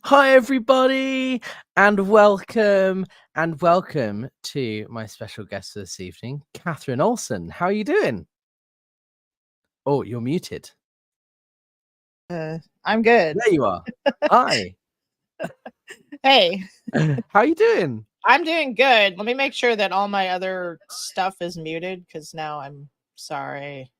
Hi, everybody, and welcome to my special guest this evening, Katherine Olson. How are you doing? Oh, you're muted. I'm good. There you are. Hi. Hey, How are you doing? I'm doing good. Let me make sure that all my other stuff is muted because now I'm sorry.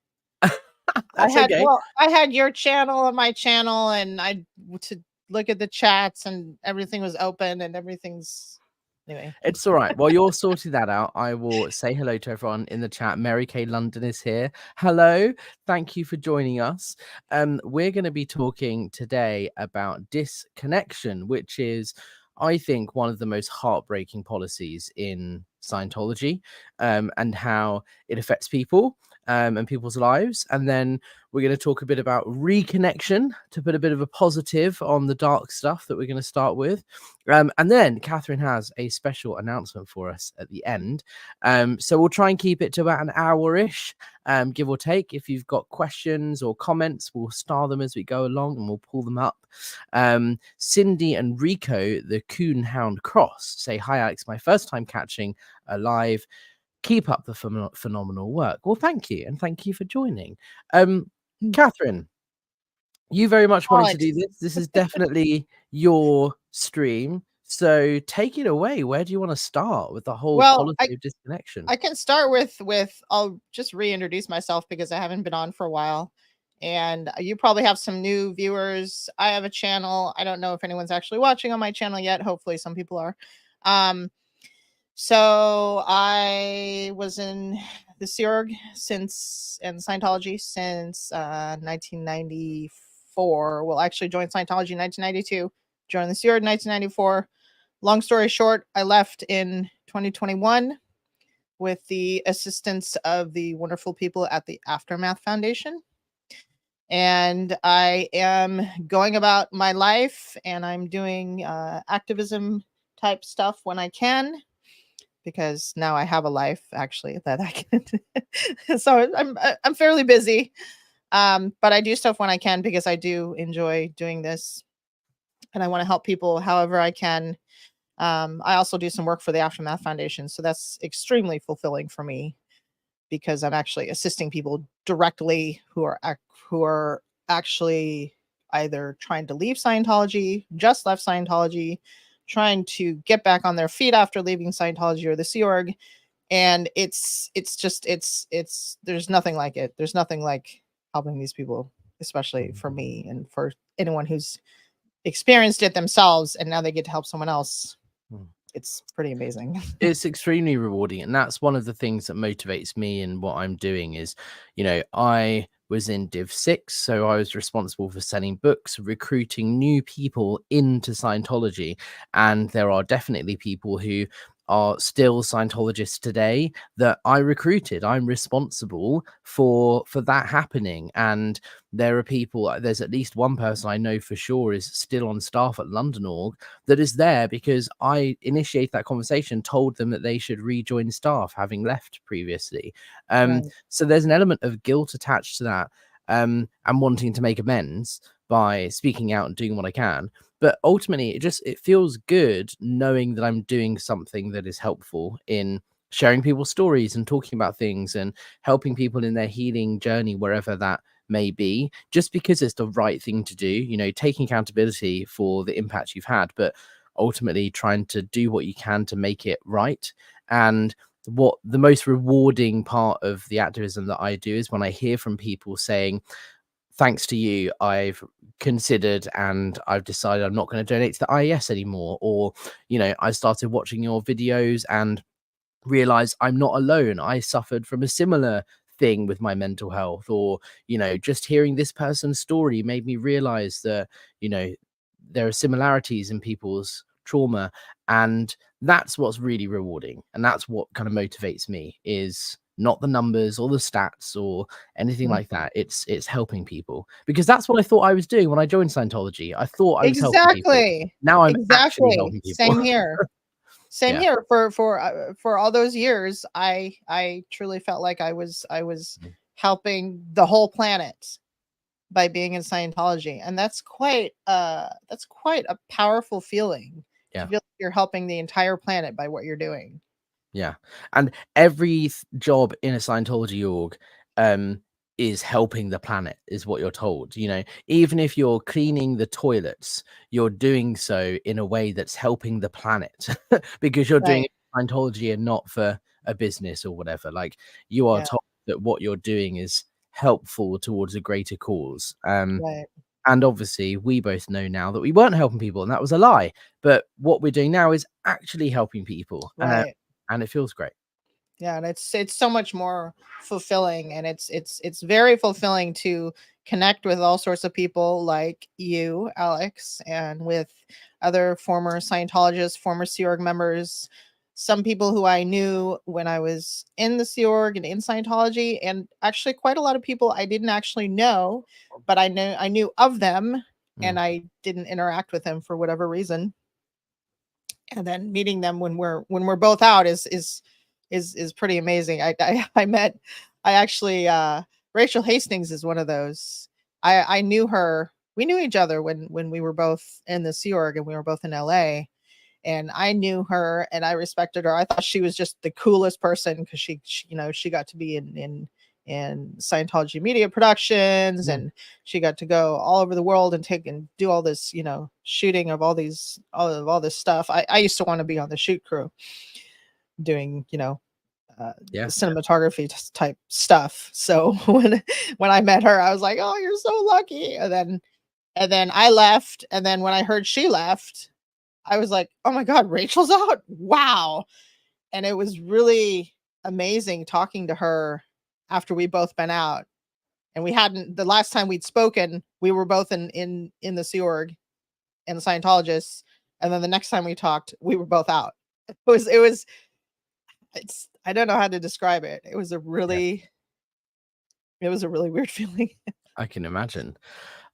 That's okay. I had your channel on my channel, and I to look at the chats, and everything was open, and everything's anyway. It's all right. While you're sorting that out, I will say hello to everyone in the chat. Mary Kay London is here. Hello. Thank you for joining us. We're going to be talking today about disconnection, which is, I think, one of the most heartbreaking policies in Scientology, and how it affects people and people's lives. And then we're going to talk a bit about reconnection to put a bit of a positive on the dark stuff that we're going to start with. And then Katherine has a special announcement for us at the end. So we'll try and keep it to about an hour-ish, give or take. If you've got questions or comments, we'll star them as we go along and we'll pull them up. Cindy and Rico, the Coon Hound Cross, say, "Hi, Alex. My first time catching a live. Keep up the phenomenal work." Well, thank you. And thank you for joining. Katherine, you very much wanted to do this. This is definitely your stream. So take it away. Where do you want to start with the whole Well, policy of disconnection? I can start with I'll just reintroduce myself because I haven't been on for a while, and you probably have some new viewers. I have a channel. I don't know if anyone's actually watching on my channel yet. Hopefully, some people are. So I was in the Sea Org and Scientology since 1994. Well, actually joined Scientology in 1992, joined the Sea Org in 1994. Long story short, I left in 2021 with the assistance of the wonderful people at the Aftermath Foundation. And I am going about my life, and I'm doing activism type stuff when I can, because now I have a life actually that I can. So I'm fairly busy, but I do stuff when I can because I do enjoy doing this, and I want to help people however I can. I also do some work for the Aftermath Foundation, so that's extremely fulfilling for me because I'm actually assisting people directly who are actually either trying to leave Scientology, just left Scientology, trying to get back on their feet after leaving Scientology or the Sea Org. And it's there's nothing like it. There's nothing like helping these people, especially for me and for anyone who's experienced it themselves and now they get to help someone else. It's pretty amazing. It's extremely rewarding, and that's one of the things that motivates me in what I'm doing is, I was in Div 6, so I was responsible for selling books, recruiting new people into Scientology, and there are definitely people who are still Scientologists today that I recruited. I'm responsible for that happening, and there are people, there's at least one person I know for sure is still on staff at London Org that is there because I initiated that conversation, told them that they should rejoin staff having left previously. Right. So there's an element of guilt attached to that, and wanting to make amends by speaking out and doing what I can. But ultimately, it feels good knowing that I'm doing something that is helpful in sharing people's stories and talking about things and helping people in their healing journey, wherever that may be, just because it's the right thing to do, taking accountability for the impact you've had, but ultimately trying to do what you can to make it right. And what the most rewarding part of the activism that I do is when I hear from people saying, "Thanks to you, I've considered and I've decided I'm not going to donate to the IES anymore," or, "I started watching your videos and realize I'm not alone. I suffered from a similar thing with my mental health," or, "just hearing this person's story made me realize that, there are similarities in people's trauma." And that's what's really rewarding. And that's what kind of motivates me, is not the numbers or the stats or anything like that. It's helping people, because that's what I thought I was doing when I joined Scientology. I thought I was helping people. Exactly. Now I'm actually Exactly. helping people. Same here. Same Yeah. here. For all those years, I truly felt like I was helping the whole planet. by being in Scientology. And that's quite a powerful feeling to Yeah. feel like you're helping the entire planet by what you're doing. Yeah. And every job in a Scientology org is helping the planet, is what you're told. You know, even if you're cleaning the toilets, you're doing so in a way that's helping the planet because you're doing Right. it for Scientology and not for a business or whatever. Like, you are Yeah. told that what you're doing is helpful towards a greater cause. Right. And obviously, we both know now that we weren't helping people, and that was a lie. But what we're doing now is actually helping people, Right. and it feels great. Yeah, and it's so much more fulfilling, and it's very fulfilling to connect with all sorts of people like you, Alex, and with other former Scientologists, former Sea Org members, some people who I knew when I was in the Sea Org and in Scientology, and actually quite a lot of people I didn't actually know, but I knew of them, Mm. and I didn't interact with them for whatever reason. And then meeting them when we're both out is pretty amazing. I met, I actually Rachel Hastings is one of those. I knew her. We knew each other when we were both in the Sea Org and we were both in LA. And I knew her and I respected her. I thought she was just the coolest person because she you know, she got to be in Scientology media productions, Mm. and she got to go all over the world and take and do all this, you know, shooting of all this stuff. I used to want to be on the shoot crew doing, you know, Yeah. cinematography type stuff. So when I met her, I was like, "Oh, you're so lucky." And then I left, and then when I heard she left, I was like, "Oh my god, Rachel's out. Wow." And it was really amazing talking to her after we both been out. And we hadn't, the last time we'd spoken, we were both in the Sea Org and the Scientologists. And then the next time we talked, we were both out. It was it's I don't know how to describe it. Yeah. It was a really weird feeling. I can imagine.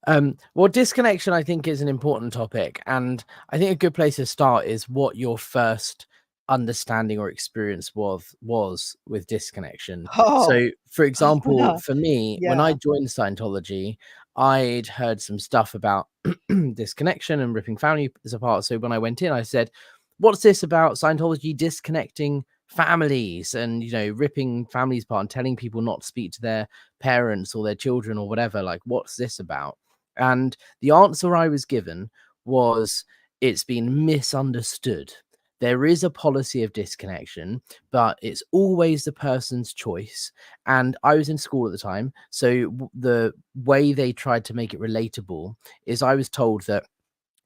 Well, disconnection, I think, is an important topic, and I think a good place to start is what your first understanding or experience was with disconnection. Oh, So, for oh example, yeah. for me, when I Yeah. joined Scientology, I'd heard some stuff about disconnection and ripping families apart. So when I went in, I said, "What's this about Scientology disconnecting families and, you know, ripping families apart and telling people not to speak to their parents or their children or whatever? Like, what's this about?" And the answer I was given was, "It's been misunderstood. There is a policy of disconnection, but it's always the person's choice." And I was in school at the time. So the way they tried to make it relatable is, I was told that,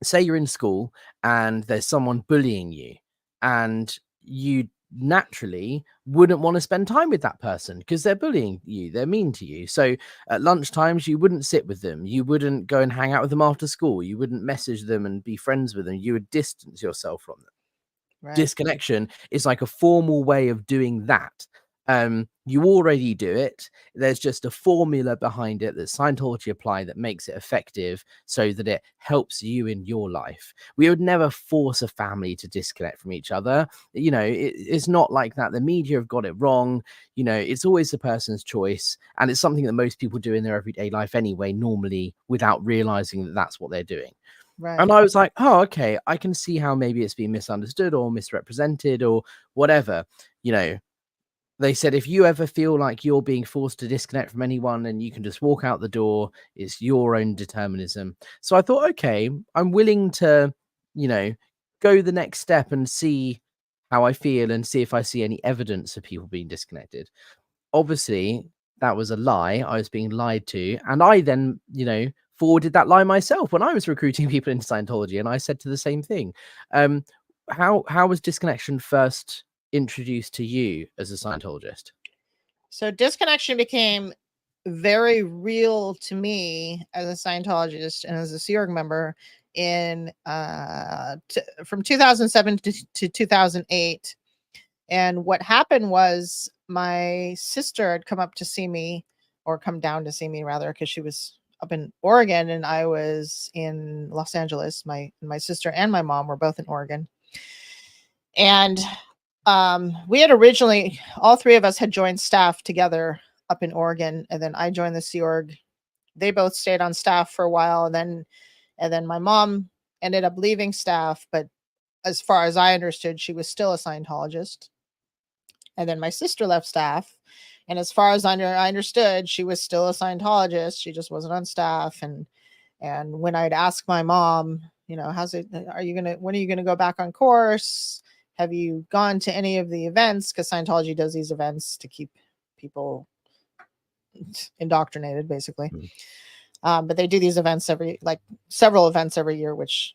say you're in school and there's someone bullying you, and you naturally wouldn't want to spend time with that person because they're bullying you, they're mean to you. So at lunchtimes you wouldn't sit with them, you wouldn't go and hang out with them after school, you wouldn't message them and be friends with them, you would distance yourself from them. Right. Disconnection is like a formal way of doing that. You already do it. There's just a formula behind it that Scientology apply that makes it effective so that it helps you in your life. We would never force a family to disconnect from each other. You know, it's not like that. The media have got it wrong. You know, it's always the person's choice. And it's something that most people do in their everyday life anyway, normally, without realizing that that's what they're doing. And Right. I was like, "Oh, okay, I can see how maybe it's been misunderstood or misrepresented or whatever." You know, they said, "If you ever feel like you're being forced to disconnect from anyone and you can just walk out the door, it's your own determinism." So I thought, okay, I'm willing to, you know, go the next step and see how I feel and see if I see any evidence of people being disconnected. Obviously, that was a lie. I was being lied to. And I then, you know, forwarded that lie myself when I was recruiting people into Scientology. And I said to the same thing. Um, how was disconnection first introduced to you as a Scientologist? So disconnection became very real to me as a Scientologist and as a Sea Org member in from 2007 to 2008. And what happened was my sister had come up to see me, or come down to see me rather, because she was up in Oregon and I was in Los Angeles. My sister and my mom were both in Oregon. And we had originally, all three of us had joined staff together up in Oregon, and then I joined the Sea Org they both stayed on staff for a while, and then my mom ended up leaving staff, but as far as I understood, she was still a Scientologist. And then my sister left staff, and as far as I understood, she was still a Scientologist. She just wasn't on staff. And when I'd ask my mom, how's it? When are you gonna go back on course? Have you gone to any of the events? Because Scientology does these events to keep people indoctrinated, basically. But they do these events several events every year, which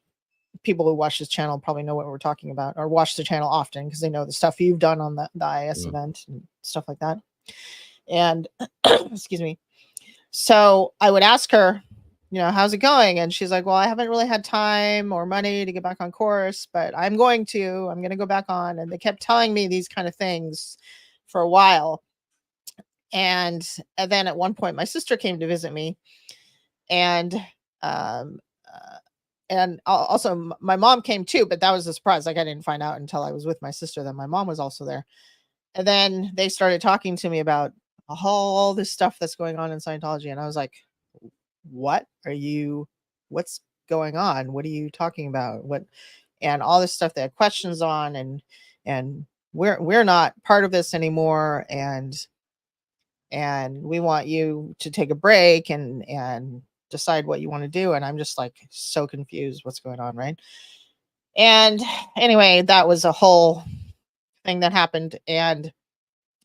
people who watch this channel probably know what we're talking about, or watch the channel often because they know the stuff you've done on the IS event and stuff like that. And excuse me. So I would ask her, how's it going? And she's like, well, I haven't really had time or money to get back on course, but I'm going to go back on. And they kept telling me these kind of things for a while. And then at one point, my sister came to visit me, and also my mom came too, but that was a surprise. Like, I didn't find out until I was with my sister that my mom was also there. And then they started talking to me about all this stuff that's going on in Scientology. And I was like, what's going on? What are you talking about? And all this stuff they had questions on, and we're not part of this anymore. And we want you to take a break and decide what you want to do. And I'm just like so confused what's going on, right? And anyway, that was a whole thing that happened. And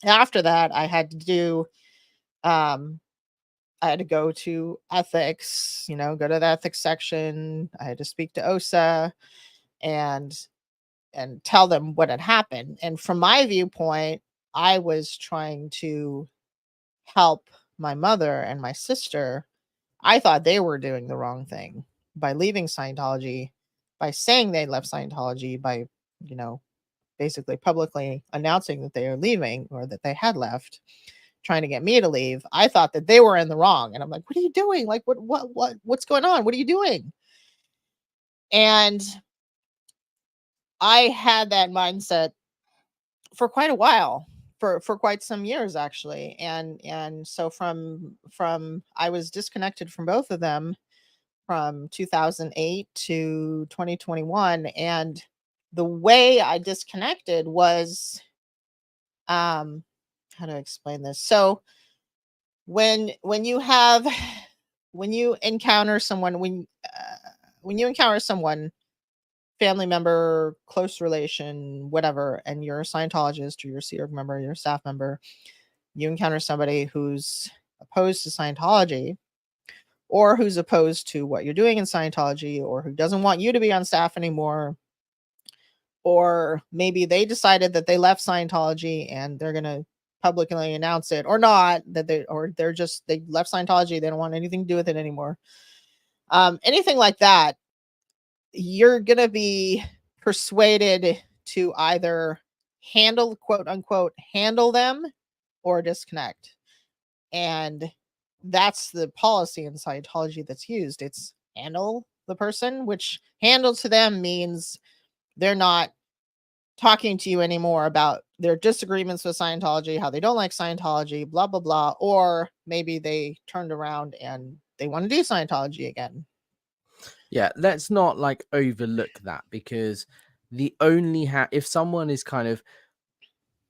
after that, I had to go to ethics, go to the ethics section. I had to speak to OSA and tell them what had happened. And from my viewpoint, I was trying to help my mother and my sister. I thought they were doing the wrong thing by leaving Scientology, by saying they left Scientology, by, basically publicly announcing that they are leaving or that they had left, trying to get me to leave. I thought that they were in the wrong. And I'm like, what are you doing? Like, what's going on? What are you doing? And I had that mindset for quite a while, for quite some years, actually. And so from I was disconnected from both of them from 2008 to 2021. And the way I disconnected was, how to explain this? So when you encounter someone, family member, close relation, whatever, and you're a Scientologist or you're a Sea Org member, you're a staff member, you encounter somebody who's opposed to Scientology, or who's opposed to what you're doing in Scientology, or who doesn't want you to be on staff anymore, or maybe they decided that they left Scientology and they're going to publicly announce it, or not, that they left Scientology, they don't want anything to do with it anymore. Anything like that, you're going to be persuaded to either quote unquote, handle them or disconnect. And that's the policy in Scientology that's used. It's handle the person, which handle to them means they're not talking to you anymore about their disagreements with Scientology, how they don't like Scientology, blah, blah, blah. Or maybe they turned around and they want to do Scientology again. Yeah, let's not overlook that, because the only if someone is kind of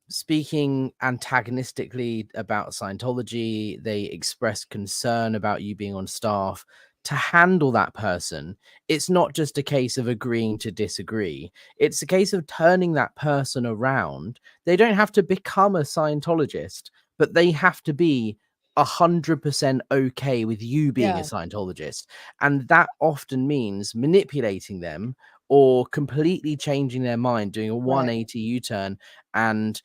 speaking antagonistically about Scientology, they express concern about you being on staff, to handle that person, it's not just a case of agreeing to disagree. It's a case of turning that person around. They don't have to become a Scientologist, but they have to be 100% okay with you being a Scientologist. And that often means manipulating them or completely changing their mind, doing a 180 U-turn, and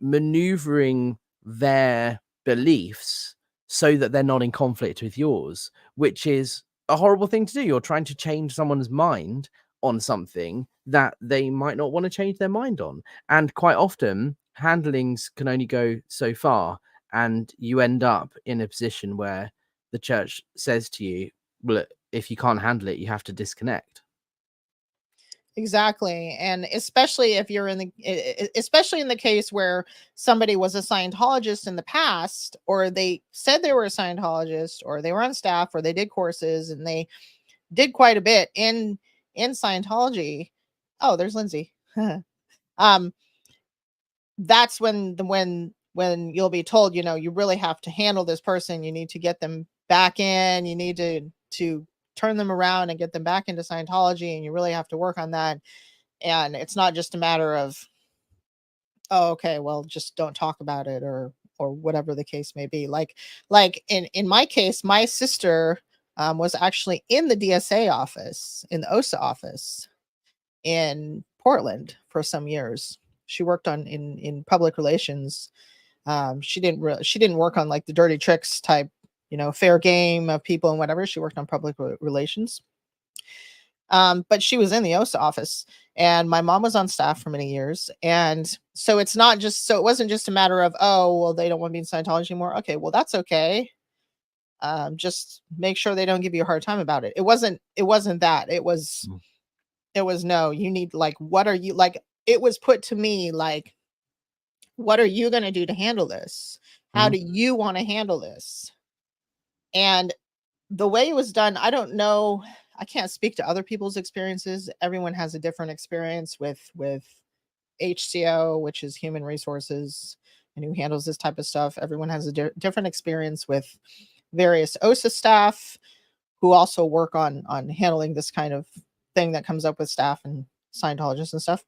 maneuvering their beliefs so that they're not in conflict with yours, which is a horrible thing to do. You're trying to change someone's mind on something that they might not want to change their mind on. And quite often, handlings can only go so far, and you end up in a position where the church says to you, well, if you can't handle it, you have to disconnect. Exactly. And especially if you're in especially in the case where somebody was a Scientologist in the past, or they said they were a Scientologist, or they were on staff, or they did courses and they did quite a bit in Scientology. Oh, there's Lindsay. um that's when you'll be told, you really have to handle this person. You need to get them back in. You need to turn them around and get them back into Scientology, and you really have to work on that. And it's not just a matter of, oh, okay, well, just don't talk about it, or whatever the case may be. Like in my case, my sister was actually in the DSA office, in the OSA office in Portland for some years. She worked in public relations. She didn't work on like the dirty tricks type, fair game of people and whatever. She worked on public relations. But she was in the OSA office, and my mom was on staff for many years. And so it wasn't just a matter of, oh, well, they don't want to be in Scientology anymore. Okay, well, that's okay. Just make sure they don't give you a hard time about it. It wasn't that. It was no, you need, like, what are you, like, it was put to me like, what are you going to do to handle this? How do you want to handle this? And the way it was done, I don't know. I can't speak to other people's experiences. Everyone has a different experience with HCO, which is human resources, and who handles this type of stuff. Everyone has a different experience with various OSA staff who also work on handling this kind of thing that comes up with staff and Scientologists and stuff.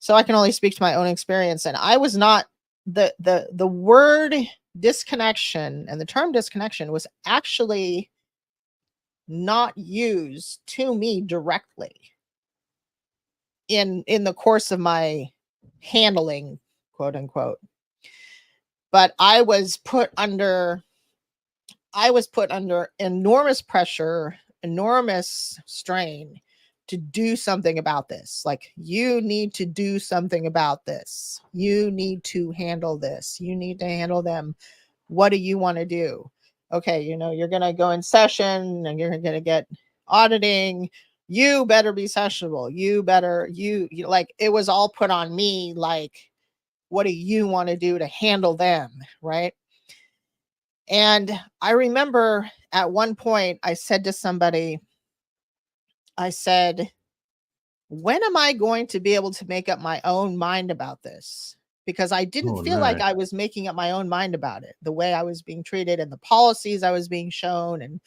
So I can only speak to my own experience. And I was not, the word disconnection and the term disconnection was actually not used to me directly in the course of my handling, quote unquote. But I was put under enormous pressure, enormous strain to do something about this. Like, you need to do something about this. You need to handle this. You need to handle them. What do you want to do? Okay, you're going to go in session and you're going to get auditing. You better be sessionable. You like, it was all put on me. Like, what do you want to do to handle them? Right. And I remember at one point I said to somebody, I said, when am I going to be able to make up my own mind about this? Because I didn't feel like I was making up my own mind about it, the way I was being treated and the policies I was being shown. And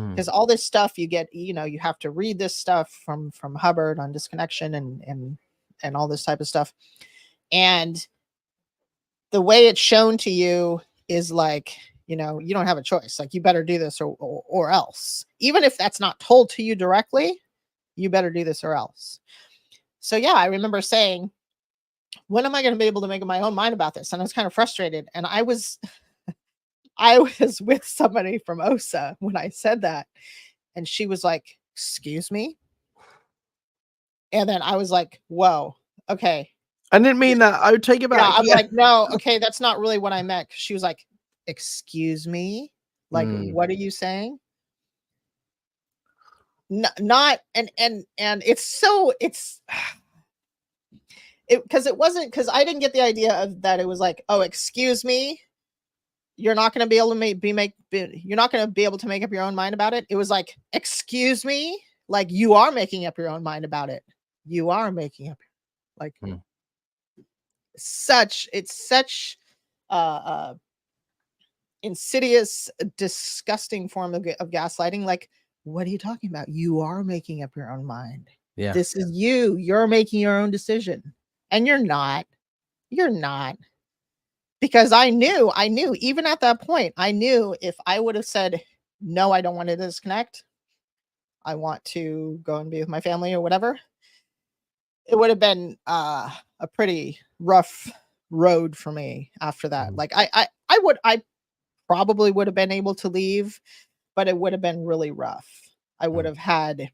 because all this stuff you get, you have to read this stuff from Hubbard on disconnection and all this type of stuff. And the way it's shown to you is like, you don't have a choice. Like, you better do this or else. Even if that's not told to you directly, you better do this or else. So yeah, I remember saying, when am I going to be able to make my own mind about this? And I was kind of frustrated. And I was with somebody from OSA when I said that. And she was like, excuse me? And then I was like, whoa, okay. I didn't mean that. I would take it back. Yeah, I'm like, no, okay, that's not really what I meant. She was like, excuse me? Like, what are you saying? Not and because it wasn't, because I didn't get the idea of that. It was like, oh, excuse me, you're not going to be able to you're not going to be able to make up your own mind about it. It was like, excuse me, like, you are making up your own mind about it. You are making up, like, such insidious, disgusting form of gaslighting. Like, what are you talking about? You are making up your own mind. Yeah. This is you're making your own decision. And you're not. Because I knew even at that point, I knew if I would have said, no, I don't want to disconnect, I want to go and be with my family or whatever, it would have been a pretty rough road for me after that. Like, I probably would have been able to leave, but it would have been really rough. I would have had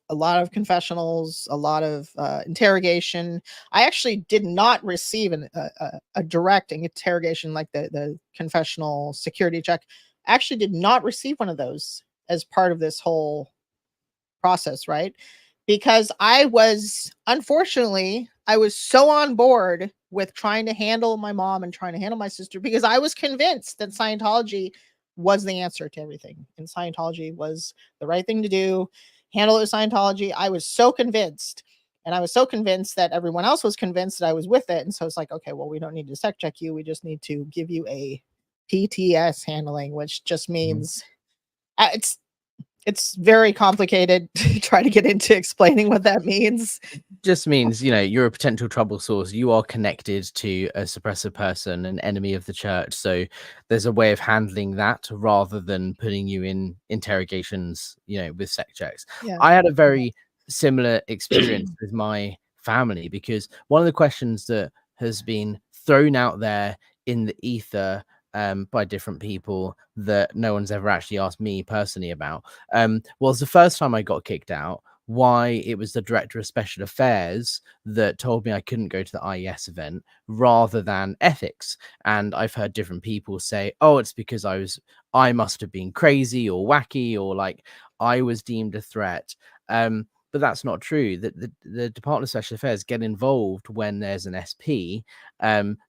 a lot of confessionals, a lot of interrogation. I actually did not receive a direct interrogation, like the confessional security check. I actually did not receive one of those as part of this whole process, right? because unfortunately, I was so on board with trying to handle my mom and trying to handle my sister, because I was convinced that Scientology was the answer to everything. And Scientology was the right thing to do. Handle it with Scientology. I was so convinced. And I was so convinced that everyone else was convinced that I was with it. And so it's like, okay, well, we don't need to sec check you. We just need to give you a PTS handling, which just means it's very complicated to try to get into explaining what that means. Just means, you know, you're a potential trouble source. You are connected to a suppressive person, an enemy of the church. So there's a way of handling that rather than putting you in interrogations, you know, with sec checks. Yeah. I had a very similar experience with my family, because one of the questions that has been thrown out there in the ether by different people that no one's ever actually asked me personally about was the first time I got kicked out, why it was the director of special affairs that told me I couldn't go to the IES event rather than ethics. And I've heard different people say, oh, it's because I must have been crazy or wacky, or like I was deemed a threat. But that's not true. The Department of Special Affairs get involved when there's an SP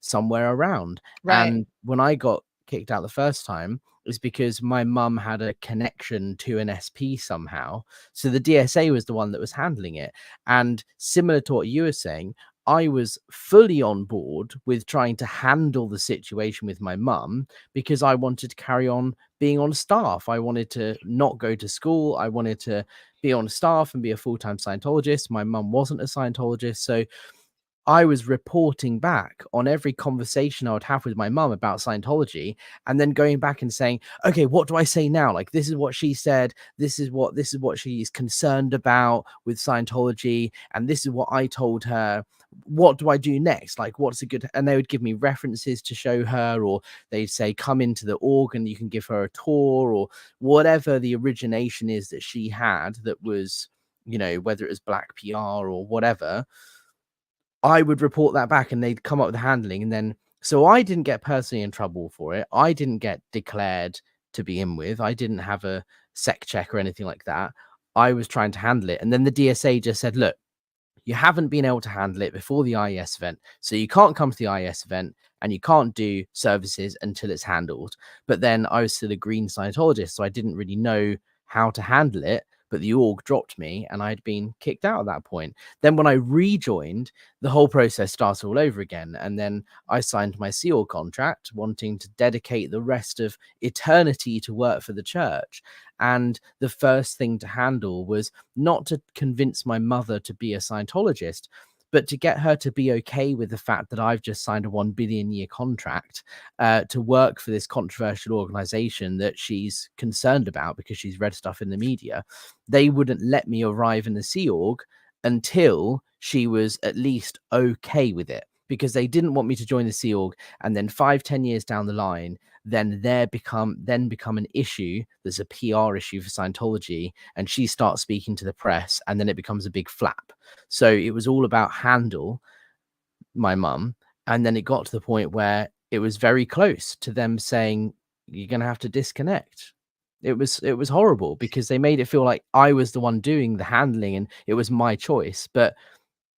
somewhere around. Right. And when I got kicked out the first time, is because my mum had a connection to an SP somehow. So the DSA was the one that was handling it. And similar to what you were saying, I was fully on board with trying to handle the situation with my mum because I wanted to carry on being on staff. I wanted to not go to school. I wanted to be on staff and be a full-time Scientologist. My mum wasn't a Scientologist. So I was reporting back on every conversation I would have with my mum about Scientology, and then going back and saying, okay, what do I say now? Like, this is what she said. This is what she's concerned about with Scientology. And this is what I told her. What do I do next? Like, what's a good, and they would give me references to show her, or they'd say, come into the org and you can give her a tour, or whatever the origination is that she had that was, you know, whether it was black PR or whatever. I would report that back and they'd come up with the handling. And then, so I didn't get personally in trouble for it. I didn't get declared to begin with. I didn't have a sec check or anything like that. I was trying to handle it. And then the DSA just said, look, you haven't been able to handle it before the IES event. So you can't come to the IES event and you can't do services until it's handled. But then I was still a green Scientologist, so I didn't really know how to handle it. But the org dropped me and I'd been kicked out at that point. Then when I rejoined, the whole process started all over again. And then I signed my SEAL contract, wanting to dedicate the rest of eternity to work for the church. And the first thing to handle was not to convince my mother to be a Scientologist, but to get her to be okay with the fact that I've just signed a 1 billion year contract to work for this controversial organization that she's concerned about because she's read stuff in the media. They wouldn't let me arrive in the Sea Org until she was at least okay with it, because they didn't want me to join the Sea Org and then 5-10 years down the line then become an issue that's a PR issue for Scientology, and she starts speaking to the press and then it becomes a big flap. So it was all about handle my mum, and then it got to the point where it was very close to them saying you're going to have to disconnect. It was horrible because they made it feel like I was the one doing the handling and it was my choice. But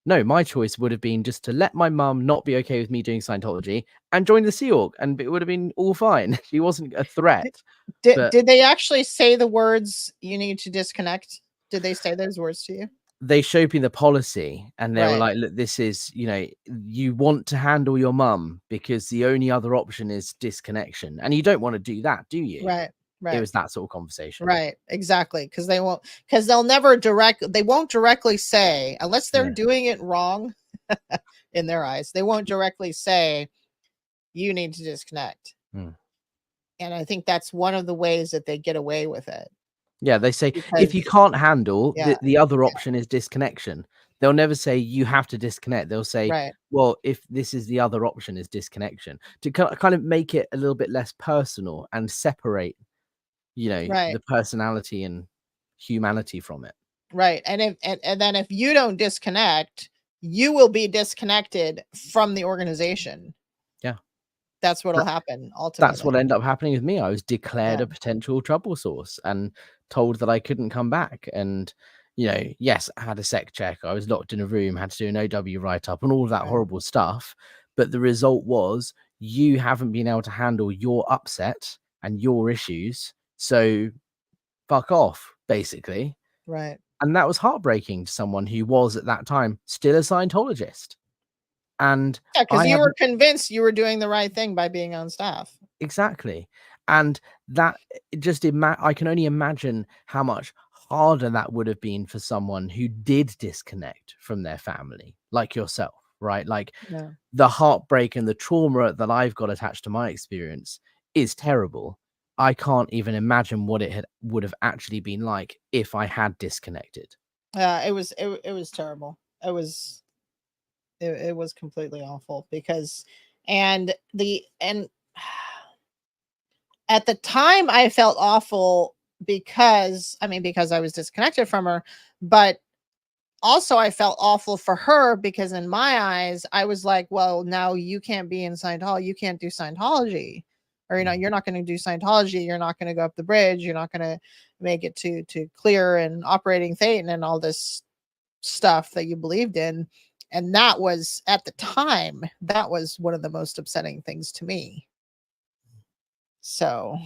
no, my choice would have been just to let my mum not be okay with me doing Scientology and join the Sea Org, and it would have been all fine. She wasn't a threat. Did they actually say the words, you need to disconnect? Did they say those words to you? They showed me the policy and they were Right. like, look, this is, you know, you want to handle your mum because the only other option is disconnection. And you don't want to do that, do you? Right. It Right. was that sort of conversation. Right. Exactly. Because they won't directly say, unless they're Yeah. doing it wrong in their eyes, they won't directly say, you need to disconnect. And I think that's one of the ways that they get away with it. Yeah, they say Because, if you can't handle, yeah, the other option is disconnection. They'll never say you have to disconnect. They'll say, right. well, if this is the other option is disconnection, to kind of make it a little bit less personal and separate, you know, Right. the personality and humanity from it. Right. And then if you don't disconnect, you will be disconnected from the organization. Yeah. That's what'll happen ultimately. That's what ended up happening with me. I was declared Yeah. a potential trouble source and told that I couldn't come back. And you know, yes, I had a sec check, I was locked in a room, had to do an OW write-up and all of that Right. horrible stuff. But the result was you haven't been able to handle your upset and your issues. So fuck off, basically. Right. And that was heartbreaking to someone who was at that time still a Scientologist. And Yeah, because I you have were convinced you were doing the right thing by being on staff. exactly. And that just I can only imagine how much harder that would have been for someone who did disconnect from their family, like yourself, right? Like Yeah. the heartbreak and the trauma that I've got attached to my experience is terrible. I can't even imagine what would have actually been like if I had disconnected. It was terrible. It was completely awful because and the and at the time I felt awful because because I was disconnected from her, but also I felt awful for her because in my eyes I was like, well, now you can't be in Scientology, you can't do Scientology. Or you're not going to do Scientology, you're not going to go up the bridge, you're not going to make it to clear and operating Thetan and all this stuff that you believed in. And that was at the time, that was one of the most upsetting things to me. So,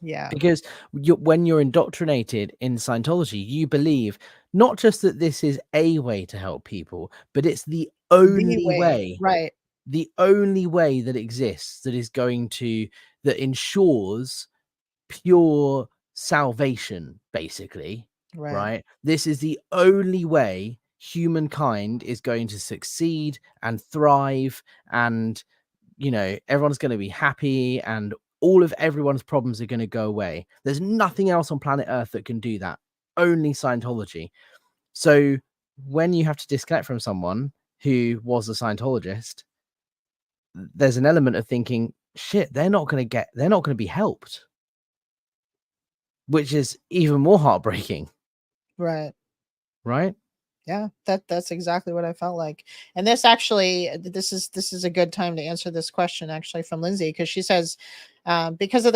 yeah. Because when you're indoctrinated in Scientology, you believe not just that this is a way to help people, but it's The way, right, the only way that exists that is that ensures pure salvation, basically, right, right? This is the only way humankind is going to succeed and thrive, and everyone's going to be happy, and everyone's problems are going to go away. There's nothing else on planet Earth that can do that. Only Scientology. So when you have to disconnect from someone who was a Scientologist, there's an element of thinking, shit, they're not going to be helped, which is even more heartbreaking, right. right? Yeah, that's exactly what I felt like. And this actually, this is a good time to answer this question actually from Lindsay, because she says, because of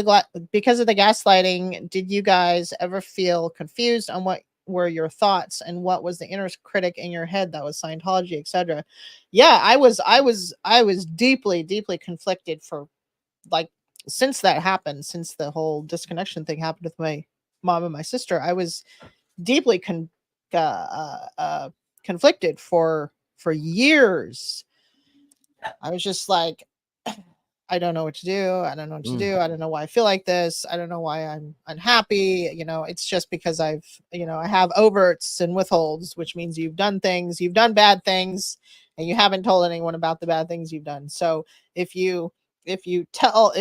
because of the gaslighting, did you guys ever feel confused on what were your thoughts and what was the inner critic in your head that was Scientology, etc.? Yeah, I was deeply, deeply conflicted for like since that happened, since the whole disconnection thing happened with my mom and my sister. I was deeply uh, uh, uh, conflicted for years. I was just like, I don't know what to do. I don't know what to Mm. do. I don't know why I feel like this. I don't know why I'm unhappy. It's just because I have overts and withholds, which means you've done bad things, and you haven't told anyone about the bad things you've done. So if you tell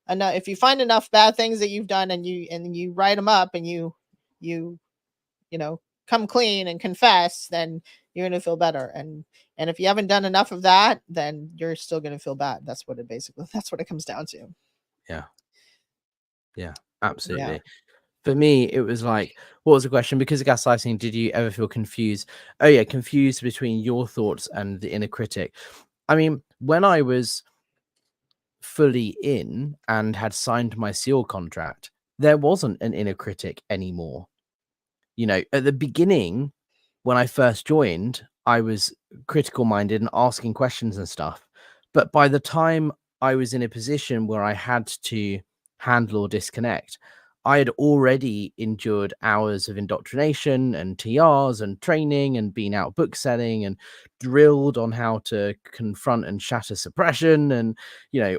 enough, if you find enough bad things that you've done and you write them up and you come clean and confess, then you're going to feel better. And if you haven't done enough of that, then you're still going to feel bad. That's what it comes down to. Yeah. Yeah, Yeah. absolutely. For me, it was like, what was the question? Because of gaslighting, did you ever feel confused? Oh yeah, confused between your thoughts and the inner critic. I mean, when I was fully in and had signed my SEAL contract, there wasn't an inner critic anymore. At the beginning, when I first joined, I was critical minded and asking questions and stuff. But by the time I was in a position where I had to handle or disconnect, I had already endured hours of indoctrination and TRs and training and been out book selling and drilled on how to confront and shatter suppression and,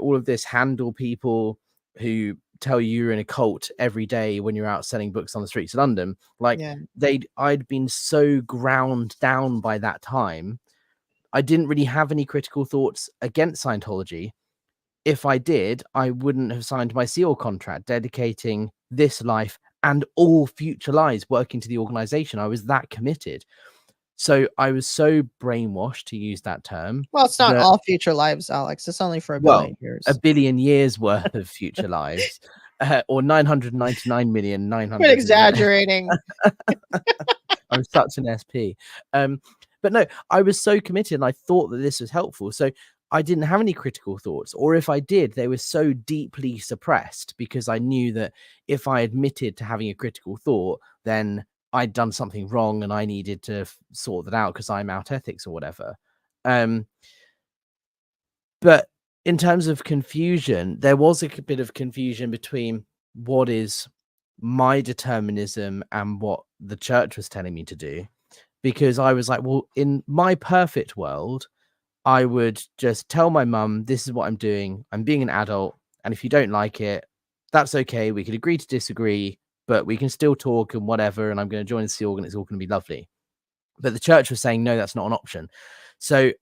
all of this, handle people who tell you you're in a cult every day when you're out selling books on the streets of London. Like Yeah. I'd been so ground down by that time. I didn't really have any critical thoughts against Scientology. If I did, I wouldn't have signed my SEAL contract dedicating this life and all future lives working to the organization. I was that committed. So I was so brainwashed, to use that term, Well, it's not that, all future lives, Alex. It's only for a well, billion a years. billion years worth of future lives, or 999,900,000. Quit exaggerating. I'm such an SP. But no, I was so committed and I thought that this was helpful. So I didn't have any critical thoughts, or if I did, they were so deeply suppressed because I knew that if I admitted to having a critical thought, then I'd done something wrong and I needed to sort that out because I'm out ethics or whatever. But in terms of confusion, there was a bit of confusion between what is my determinism and what the church was telling me to do, because I was like, well, in my perfect world, I would just tell my mum, this is what I'm doing. I'm being an adult. And if you don't like it, that's okay. We could agree to disagree, but we can still talk and whatever. And I'm going to join the SEAL and it's all going to be lovely. But the church was saying, no, that's not an option. So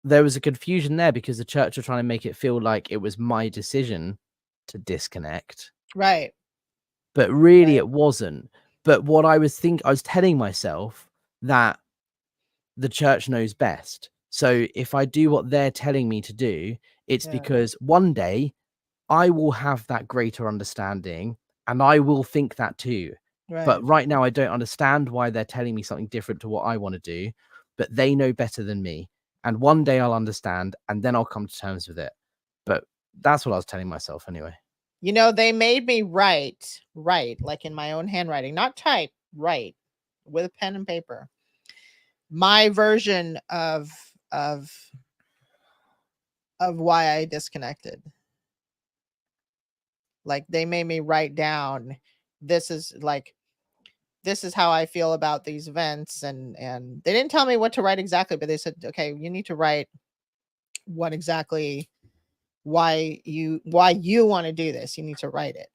there was a confusion there because the church were trying to make it feel like it was my decision to disconnect. Right. But really it wasn't. But what I was telling myself that the church knows best. So if I do what they're telling me to do, it's because one day I will have that greater understanding and I will think that too. But right now I don't understand why they're telling me something different to what I want to do, but they know better than me. And one day I'll understand and then I'll come to terms with it. But that's what I was telling myself anyway. You know, they made me write like in my own handwriting, not type, write with a pen and paper. My version of why I disconnected. Like they made me write down, this is how I feel about these events, and they didn't tell me what to write exactly, but they said, okay, you need to write what exactly why you want to do this. You need to write it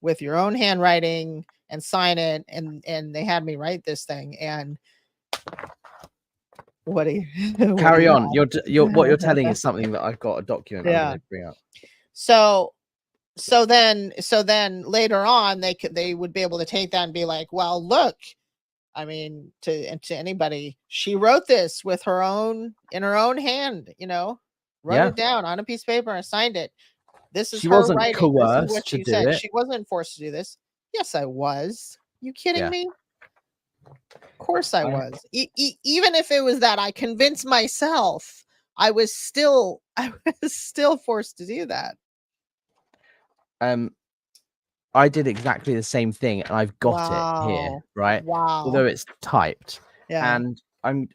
with your own handwriting and sign it, and they had me write this thing. And what do you carry on? What you're telling is something that I've got a document I'm going to bring up. So then later on they would be able to take that and be like, well, look, I mean, to anybody, she wrote this with her own hand, you know, wrote it down on a piece of paper and signed it. This is she her wasn't writing. coerced this is what she said. it. She wasn't forced to do this. Yes, I was. You kidding me? Of course I was. Even if it was that I convinced myself, I was still forced to do that. I did exactly the same thing, and I've got it here, right? Wow. Although it's typed. Yeah. And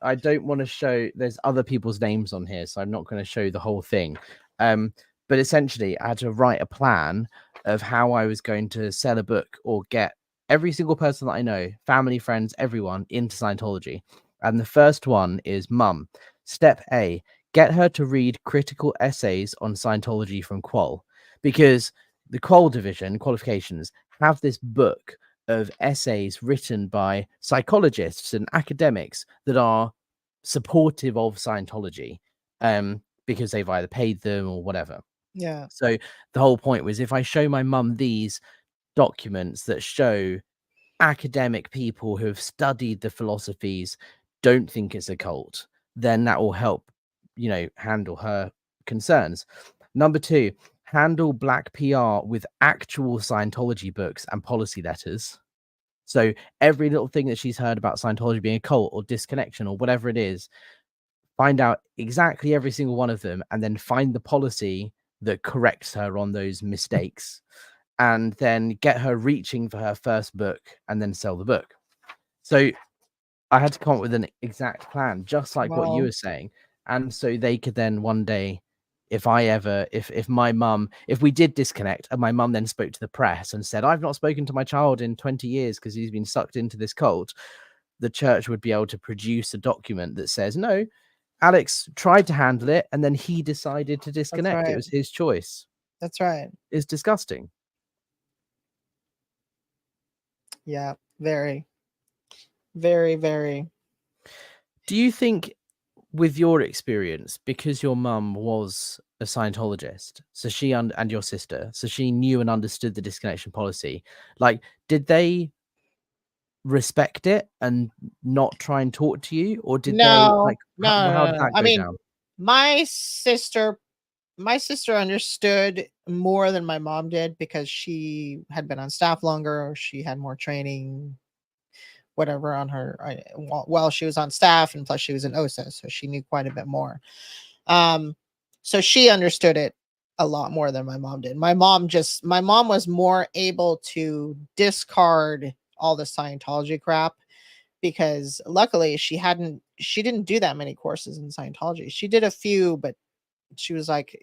I don't want to show, there's other people's names on here, so I'm not going to show the whole thing. But essentially I had to write a plan of how I was going to sell a book or get every single person that I know, family, friends, everyone, into Scientology. And the first one is mum. Step A, get her to read critical essays on Scientology from Qual, because the Qual division, qualifications, have this book of essays written by psychologists and academics that are supportive of Scientology, because they've either paid them or whatever. Yeah. So the whole point was, if I show my mum these documents that show academic people who have studied the philosophies don't think it's a cult, then that will help, you know, handle her concerns. Number two, handle black PR with actual Scientology books and policy letters. So every little thing that she's heard about Scientology being a cult or disconnection or whatever it is, find out exactly every single one of them and then find the policy that corrects her on those mistakes, and then get her reaching for her first book and then sell the book. So I had to come up with an exact plan, just like what you were saying. And so they could then one day, if my mum, if we did disconnect and my mum then spoke to the press and said, I've not spoken to my child in 20 years because he's been sucked into this cult, the church would be able to produce a document that says, no, Alex tried to handle it and then he decided to disconnect. Right. It was his choice. That's right. It's disgusting. Yeah, very, very, very. Do you think, with your experience, because your mum was a Scientologist, so she and your sister, so she knew and understood the disconnection policy, like, did they respect it and not try and talk to you, or did they, like, how did that I go mean, down? my sister understood more than my mom did because she had been on staff longer, or she had more training, whatever, on her while she was on staff, and plus she was an OSA, so she knew quite a bit more. So she understood it a lot more than my mom did. My mom was more able to discard all the Scientology crap, because luckily she didn't do that many courses in Scientology. She did a few, but she was like,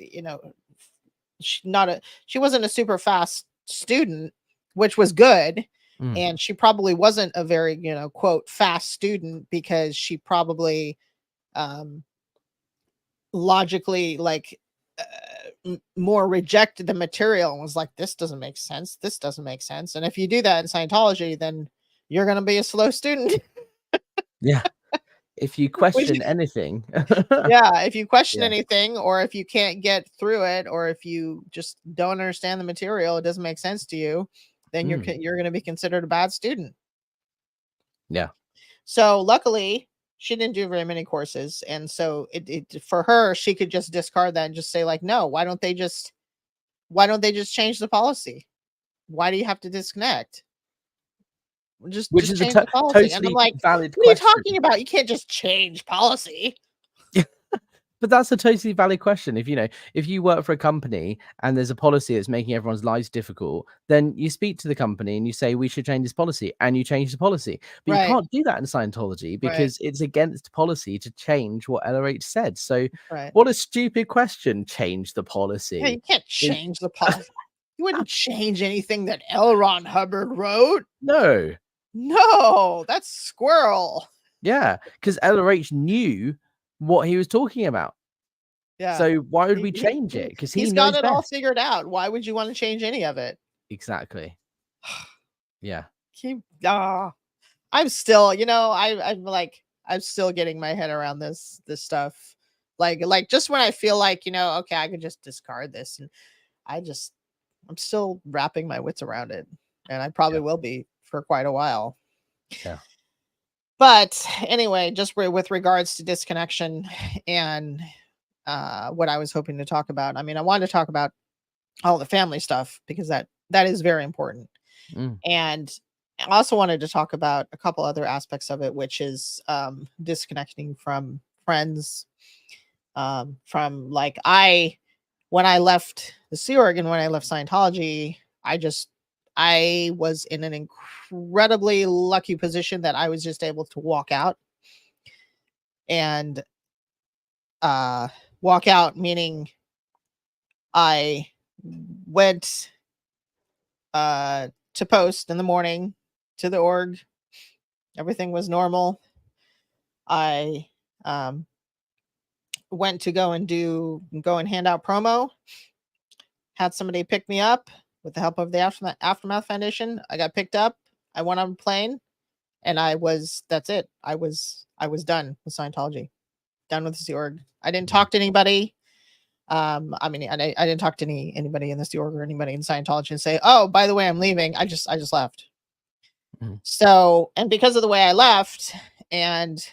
she wasn't a super fast student, which was good. Mm. And she probably wasn't a very, quote, fast student, because she probably logically, like, more rejected the material and was like, this doesn't make sense. This doesn't make sense. And if you do that in Scientology, then you're going to be a slow student. Yeah. If you Which question anything. Yeah, if you question Yeah. anything, or if you can't get through it, or if you just don't understand the material, it doesn't make sense to you, then you're Mm. you're going to be considered a bad student. Yeah. So luckily, she didn't do very many courses, and so it for her, she could just discard that and just say, like, no, why don't they just change the policy? Why do you have to disconnect? Just Which just is a change the policy. And I'm totally like, valid what are you question. talking about? You can't just change policy. But that's a totally valid question. If you work for a company and there's a policy that's making everyone's lives difficult, then you speak to the company and you say, we should change this policy, and you change the policy. But you Right, can't do that in Scientology right, because it's against policy to change what LRH said. So right. what a stupid question. Change the Yeah, you policy. can't Is change the policy. You wouldn't change anything that L. Ron Hubbard wrote. no. No, that's squirrel. Yeah, because LRH knew what he was talking about. Yeah. So why would He, we he, change it? he- Because he he's got knows it all best. figured out. Why would you want to change any of it? Exactly. Yeah. Keep I'm still, I'm still getting my head around this stuff. Like just when I feel like, okay, I could just discard this, and I'm still wrapping my wits around it. And I probably Yeah. will be for quite a while. Yeah. But anyway, just with regards to disconnection and what I was hoping to talk about. I mean, I wanted to talk about all the family stuff, because that is very important. Mm. And I also wanted to talk about a couple other aspects of it, which is disconnecting from friends. From like when I left the Sea Org and when I left Scientology, I was in an incredibly lucky position that I was just able to walk out. And walk out meaning I went to post in the morning to the org. Everything was normal. I went to go and hand out promo. Had somebody pick me up with the help of the Aftermath Foundation. I got picked up. I went on a plane, and that's it. I was done with Scientology, done with the Sea Org. I didn't talk to anybody. I mean, I didn't talk to anybody in the Sea Org or anybody in Scientology and say, oh, by the way, I'm leaving. I just left. Mm. So, and because of the way I left, and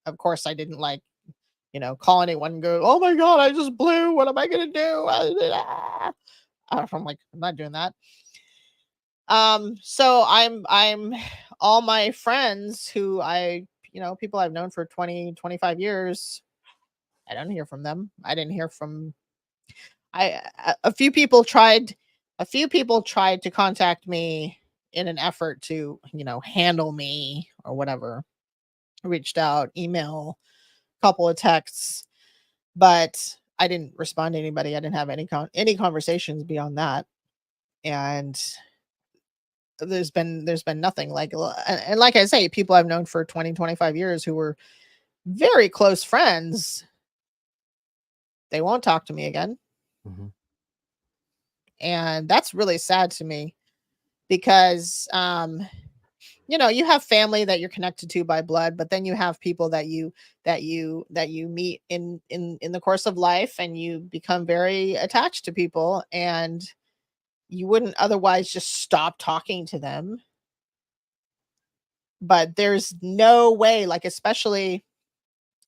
of course I didn't call anyone and go, oh my God, I just blew. What am I going to do? I'm like, I'm not doing that. So I'm all my friends who people I've known for 20, 25 years. I don't hear from them. I didn't hear from, a few people tried to contact me in an effort to, handle me or whatever. Reached out, email, couple of texts, but I didn't respond to anybody. I didn't have any conversations beyond that. And there's been nothing and like I say, people I've known for 20, 25 years who were very close friends, they won't talk to me again. Mm-hmm. And that's really sad to me, because you have family that you're connected to by blood, but then you have people that you meet in the course of life, and you become very attached to people, and you wouldn't otherwise just stop talking to them. But there's no way, like, especially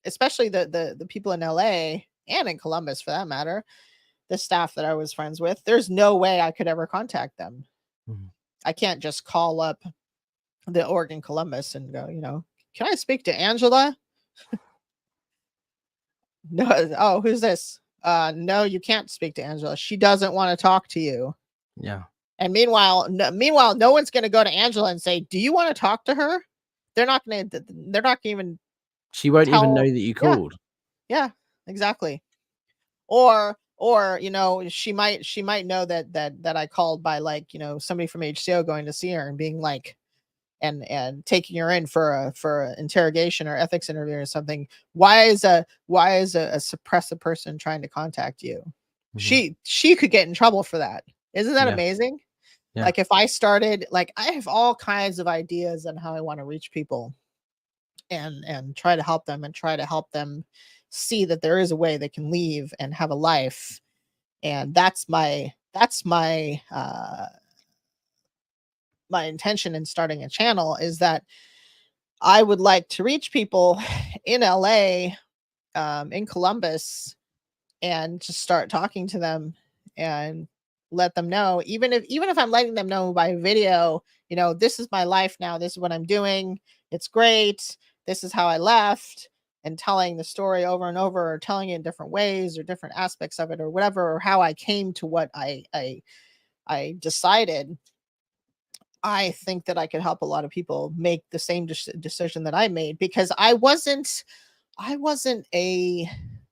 the people in LA and in Columbus for that matter, the staff that I was friends with, there's no way I could ever contact them. Mm-hmm. I can't just call up the Oregon Columbus and go, can I speak to Angela? No. Oh, who's this? No, you can't speak to Angela. She doesn't want to talk to you. Yeah. And meanwhile, no one's going to go to Angela and say, "Do you want to talk to her?" They're not going to. They're not even. She won't even know tell. that you Yeah, called. yeah, exactly. Or she might know that I called by, like, somebody from HCO going to see her and being like, and taking her in for a interrogation or ethics interview or something. Why is a suppressive person trying to contact you? She could get in trouble for that. Isn't that amazing? Yeah. Like, if I started, like, I have all kinds of ideas on how I want to reach people and try to help them, and try to help them see that there is a way they can leave and have a life. And that's my my intention in starting a channel, is that I would like to reach people in LA, in Columbus, and just start talking to them and let them know, even if I'm letting them know by video, this is my life now, this is what I'm doing, it's great, this is how I left, and telling the story over and over, or telling it in different ways or different aspects of it or whatever, or how I came to what I decided. I think that I could help a lot of people make the same decision that I made, because I wasn't a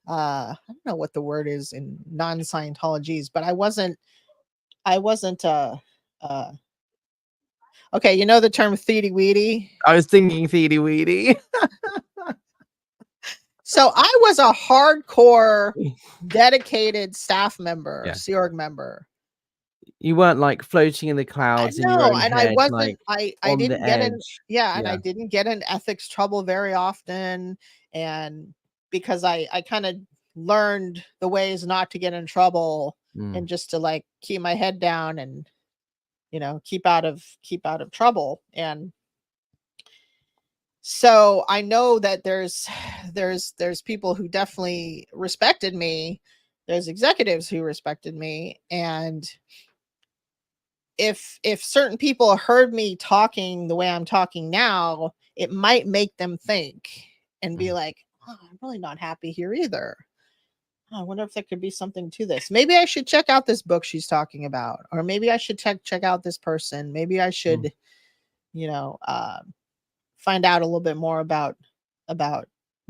I don't know what the word is in non-Scientologies, but I wasn't uh okay, you know the term theedy weedy? I was thinking theedy weedy. So I was a hardcore dedicated staff member, Sea Org member. You weren't like floating in the clouds in your own And head, I wasn't, like I on the didn't get in, edge. and I didn't get in ethics trouble very often. And because I kind of learned the ways not to get in trouble, and just to, like, keep my head down and, keep out of trouble. And so I know that there's people who definitely respected me. There's executives who respected me. And if certain people heard me talking the way I'm talking now, it might make them think and be like, "Oh, I'm really not happy here either. I wonder if there could be something to this. Maybe I should check out this book she's talking about, or maybe I should check out this person. Maybe I should, you know, uh, find out a little bit more about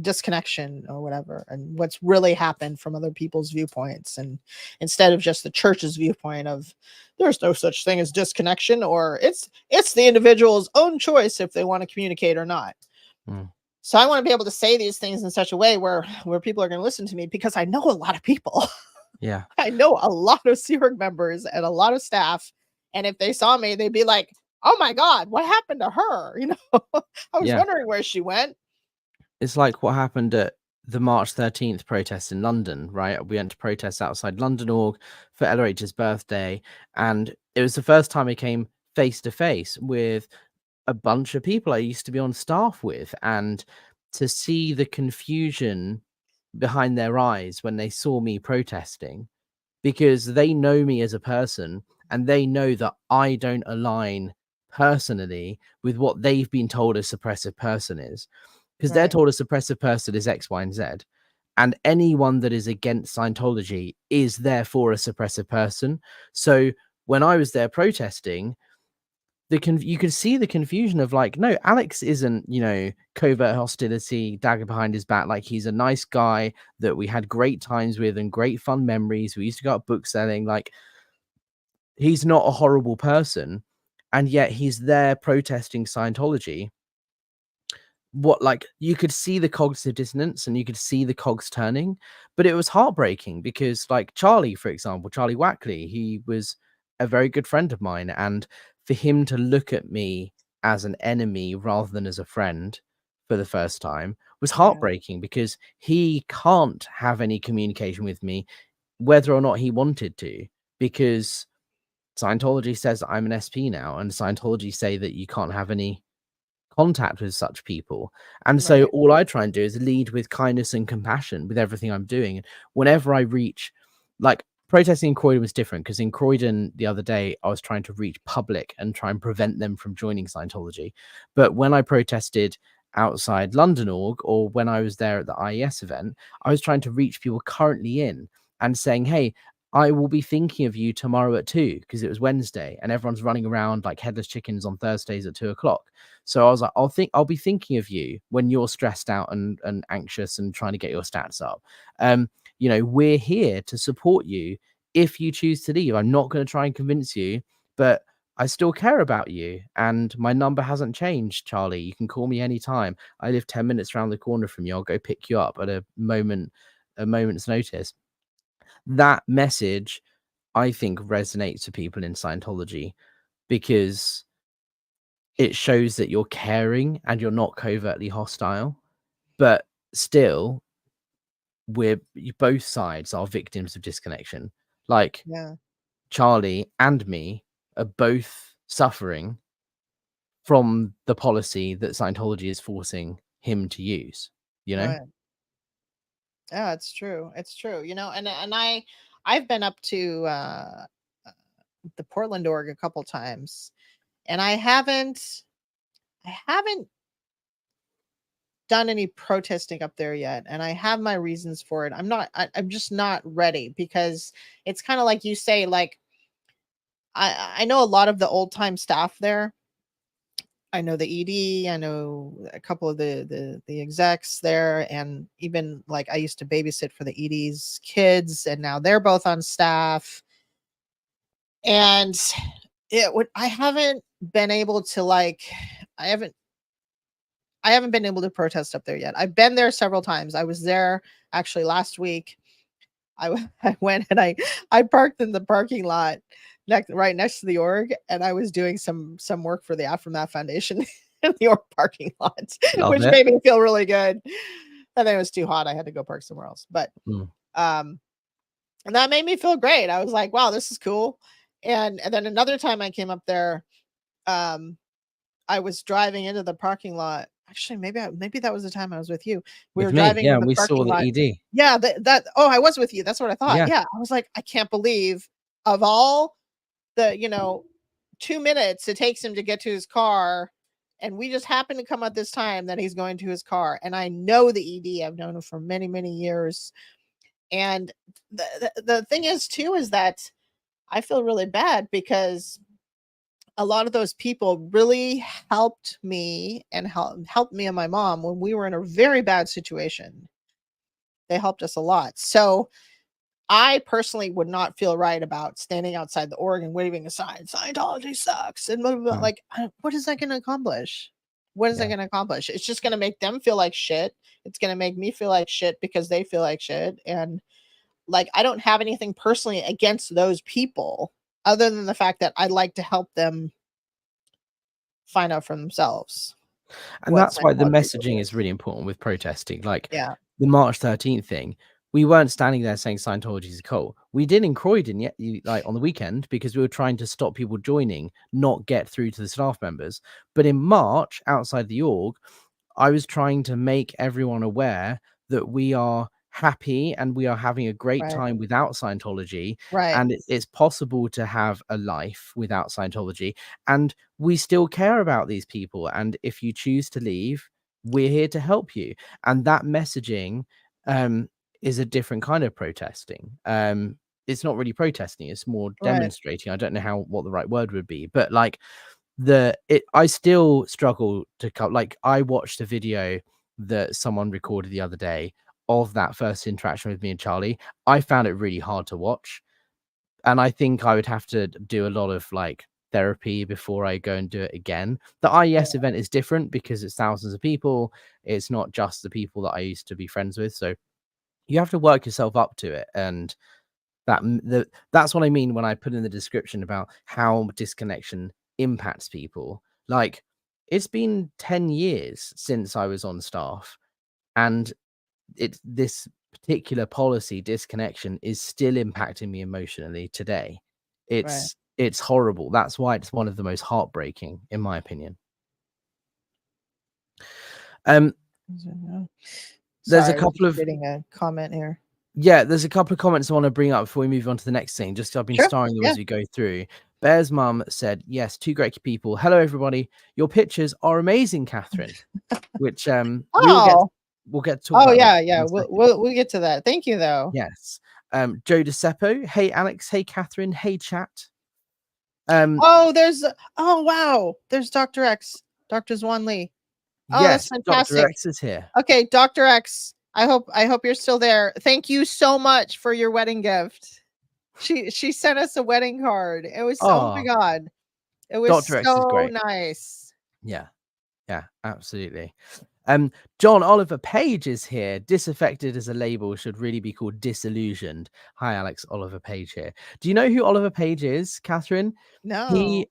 disconnection or whatever, and what's really happened from other people's viewpoints, and instead of just the church's viewpoint of there's no such thing as disconnection, or it's the individual's own choice if they want to communicate or not." So I want to be able to say these things in such a way where people are going to listen to me, because I know a lot of people. Yeah. I know a lot of Sea Org members and a lot of staff. And if they saw me, they'd be like, "Oh my God, what happened to her?" I was wondering where she went. It's like what happened at the March 13th protest in London, right? We went to protest outside London Org for LRH's birthday. And it was the first time I came face to face with a bunch of people I used to be on staff with. And to see the confusion behind their eyes when they saw me protesting, because they know me as a person and they know that I don't align personally with what they've been told a suppressive person is, because they're told a suppressive person is X, Y, and Z. And anyone that is against Scientology is therefore a suppressive person. So when I was there protesting, you could see the confusion of like, no, Alex isn't, covert hostility, dagger behind his back. Like, he's a nice guy that we had great times with and great fun memories. We used to go out book selling. Like, he's not a horrible person. And yet he's there protesting Scientology. You could see the cognitive dissonance and you could see the cogs turning, but it was heartbreaking because, like, Charlie, for example, Charlie Wackley, he was a very good friend of mine, and for him to look at me as an enemy rather than as a friend for the first time was heartbreaking, because he can't have any communication with me whether or not he wanted to, because Scientology says I'm an SP now, and Scientology say that you can't have any contact with such people. And so all I try and do is lead with kindness and compassion with everything I'm doing. And whenever I reach, like, protesting in Croydon was different, because in Croydon the other day I was trying to reach public and try and prevent them from joining Scientology. But when I protested outside London Org, or when I was there at the IES event, I was trying to reach people currently in and saying, hey, I will be thinking of you tomorrow at 2 because it was Wednesday and everyone's running around like headless chickens on Thursdays at 2 o'clock. So I was like, I'll be thinking of you when you're stressed out and anxious and trying to get your stats up. You know, we're here to support you if you choose to leave. I'm not going to try and convince you, but I still care about you. And my number hasn't changed, Charlie. You can call me anytime. I live 10 minutes around the corner from you. I'll go pick you up at a moment's notice. That message, I think, resonates with people in Scientology because it shows that you're caring and you're not covertly hostile, but still both sides are victims of disconnection. Like Yeah. Charlie and me are both suffering from the policy that Scientology is forcing him to use, you know? Right. Yeah, it's true. It's true. You know, and I've been up to the Portland org a couple times, and I haven't done any protesting up there yet, and I have my reasons for it. I'm just not ready, because it's kind of like you say, like I know a lot of the old time staff there. I know the ED, I know a couple of the execs there, and even like I used to babysit for the ED's kids, and now they're both on staff. And I haven't been able to I haven't I haven't been able to protest up there yet. I've been there several times. I was there actually last week. I went and I parked in the parking lot right next to the org, and I was doing some work for the Aftermath Foundation in the org parking lot, Love which it. made me feel really good. And then it was too hot. I had to go park somewhere else. But and that made me feel great. I was like, wow, this is cool. And then another time I came up there, I was driving into the parking lot. Actually, maybe that was the time I was with you. We With were me, driving yeah, in and the we saw parking the lot. ED. Yeah, I was with you. That's what I thought. Yeah. Yeah. I was like, I can't believe, of all the, 2 minutes it takes him to get to his car, and we just happen to come at this time that he's going to his car. And I know the ED. I've known him for many, many years. And the thing is too, is that I feel really bad, because a lot of those people really helped me and helped me and my mom when we were in a very bad situation. They helped us a lot. So I personally would not feel right about standing outside the org and waving a sign, Scientology sucks, and blah, blah, blah. Mm, Like, what is that going to accomplish? What is that yeah. going to accomplish? It's just going to make them feel like shit. It's going to make me feel like shit because they feel like shit. And like, I don't have anything personally against those people, other than the fact that I'd like to help them find out for themselves And what that's why the Scientology really messaging is is. really important with protesting. Like Yeah. the March 13th thing, we weren't standing there saying Scientology is a cult. We did in Croydon, yet like on the weekend, because we were trying to stop people joining, not get through to the staff members. But in March, outside the org, I was trying to make everyone aware that we are happy and we are having a great Right. time without Scientology, Right. and it's possible to have a life without Scientology, and we still care about these people, and if you choose to leave, we're here to help you. And that messaging is a different kind of protesting. It's not really protesting, it's more Right. demonstrating. I don't know what the right word would be, but like I still struggle to cut. Like, I watched a video that someone recorded the other day of that first interaction with me and Charlie. I found it really hard to watch, and I think I would have to do a lot of like therapy before I go and do it again. The IES event is different because it's thousands of people. It's not just the people that I used to be friends with, so you have to work yourself up to it. And that's what I mean when I put in the description about how disconnection impacts people. Like, it's been 10 years since I was on staff, and this particular policy, disconnection, is still impacting me emotionally today. Right. It's horrible. That's why it's one of the most heartbreaking, in my opinion. There's a Sorry, I was couple just of reading a comment here. there's a couple of comments I want to bring up before we move on to the next thing. Just I've been Sure. starring them Yeah. as we go through. Bear's mum said, "Yes, two great people. Hello, everybody. Your pictures are amazing, Catherine." Which Oh. we'll get to talk Oh about that yeah, in yeah. a We'll second. we'll we'll get to that. Thank you though. Yes. Joe DeSeppo, hey Alex, hey Catherine, hey chat. Oh, wow, there's Dr. X, Dr. Zwan Lee. Oh, yes, that's Dr. fantastic. X is here. Okay, Dr. X, I hope you're still there. Thank you so much for your wedding gift. She sent us a wedding card. It was, oh my God, it was Dr. X is so great. nice. Yeah, absolutely. John Oliver Page is here. Disaffected as a label should really be called disillusioned. Hi, Alex. Oliver Page here. Do you know who Oliver Page is, Catherine? No.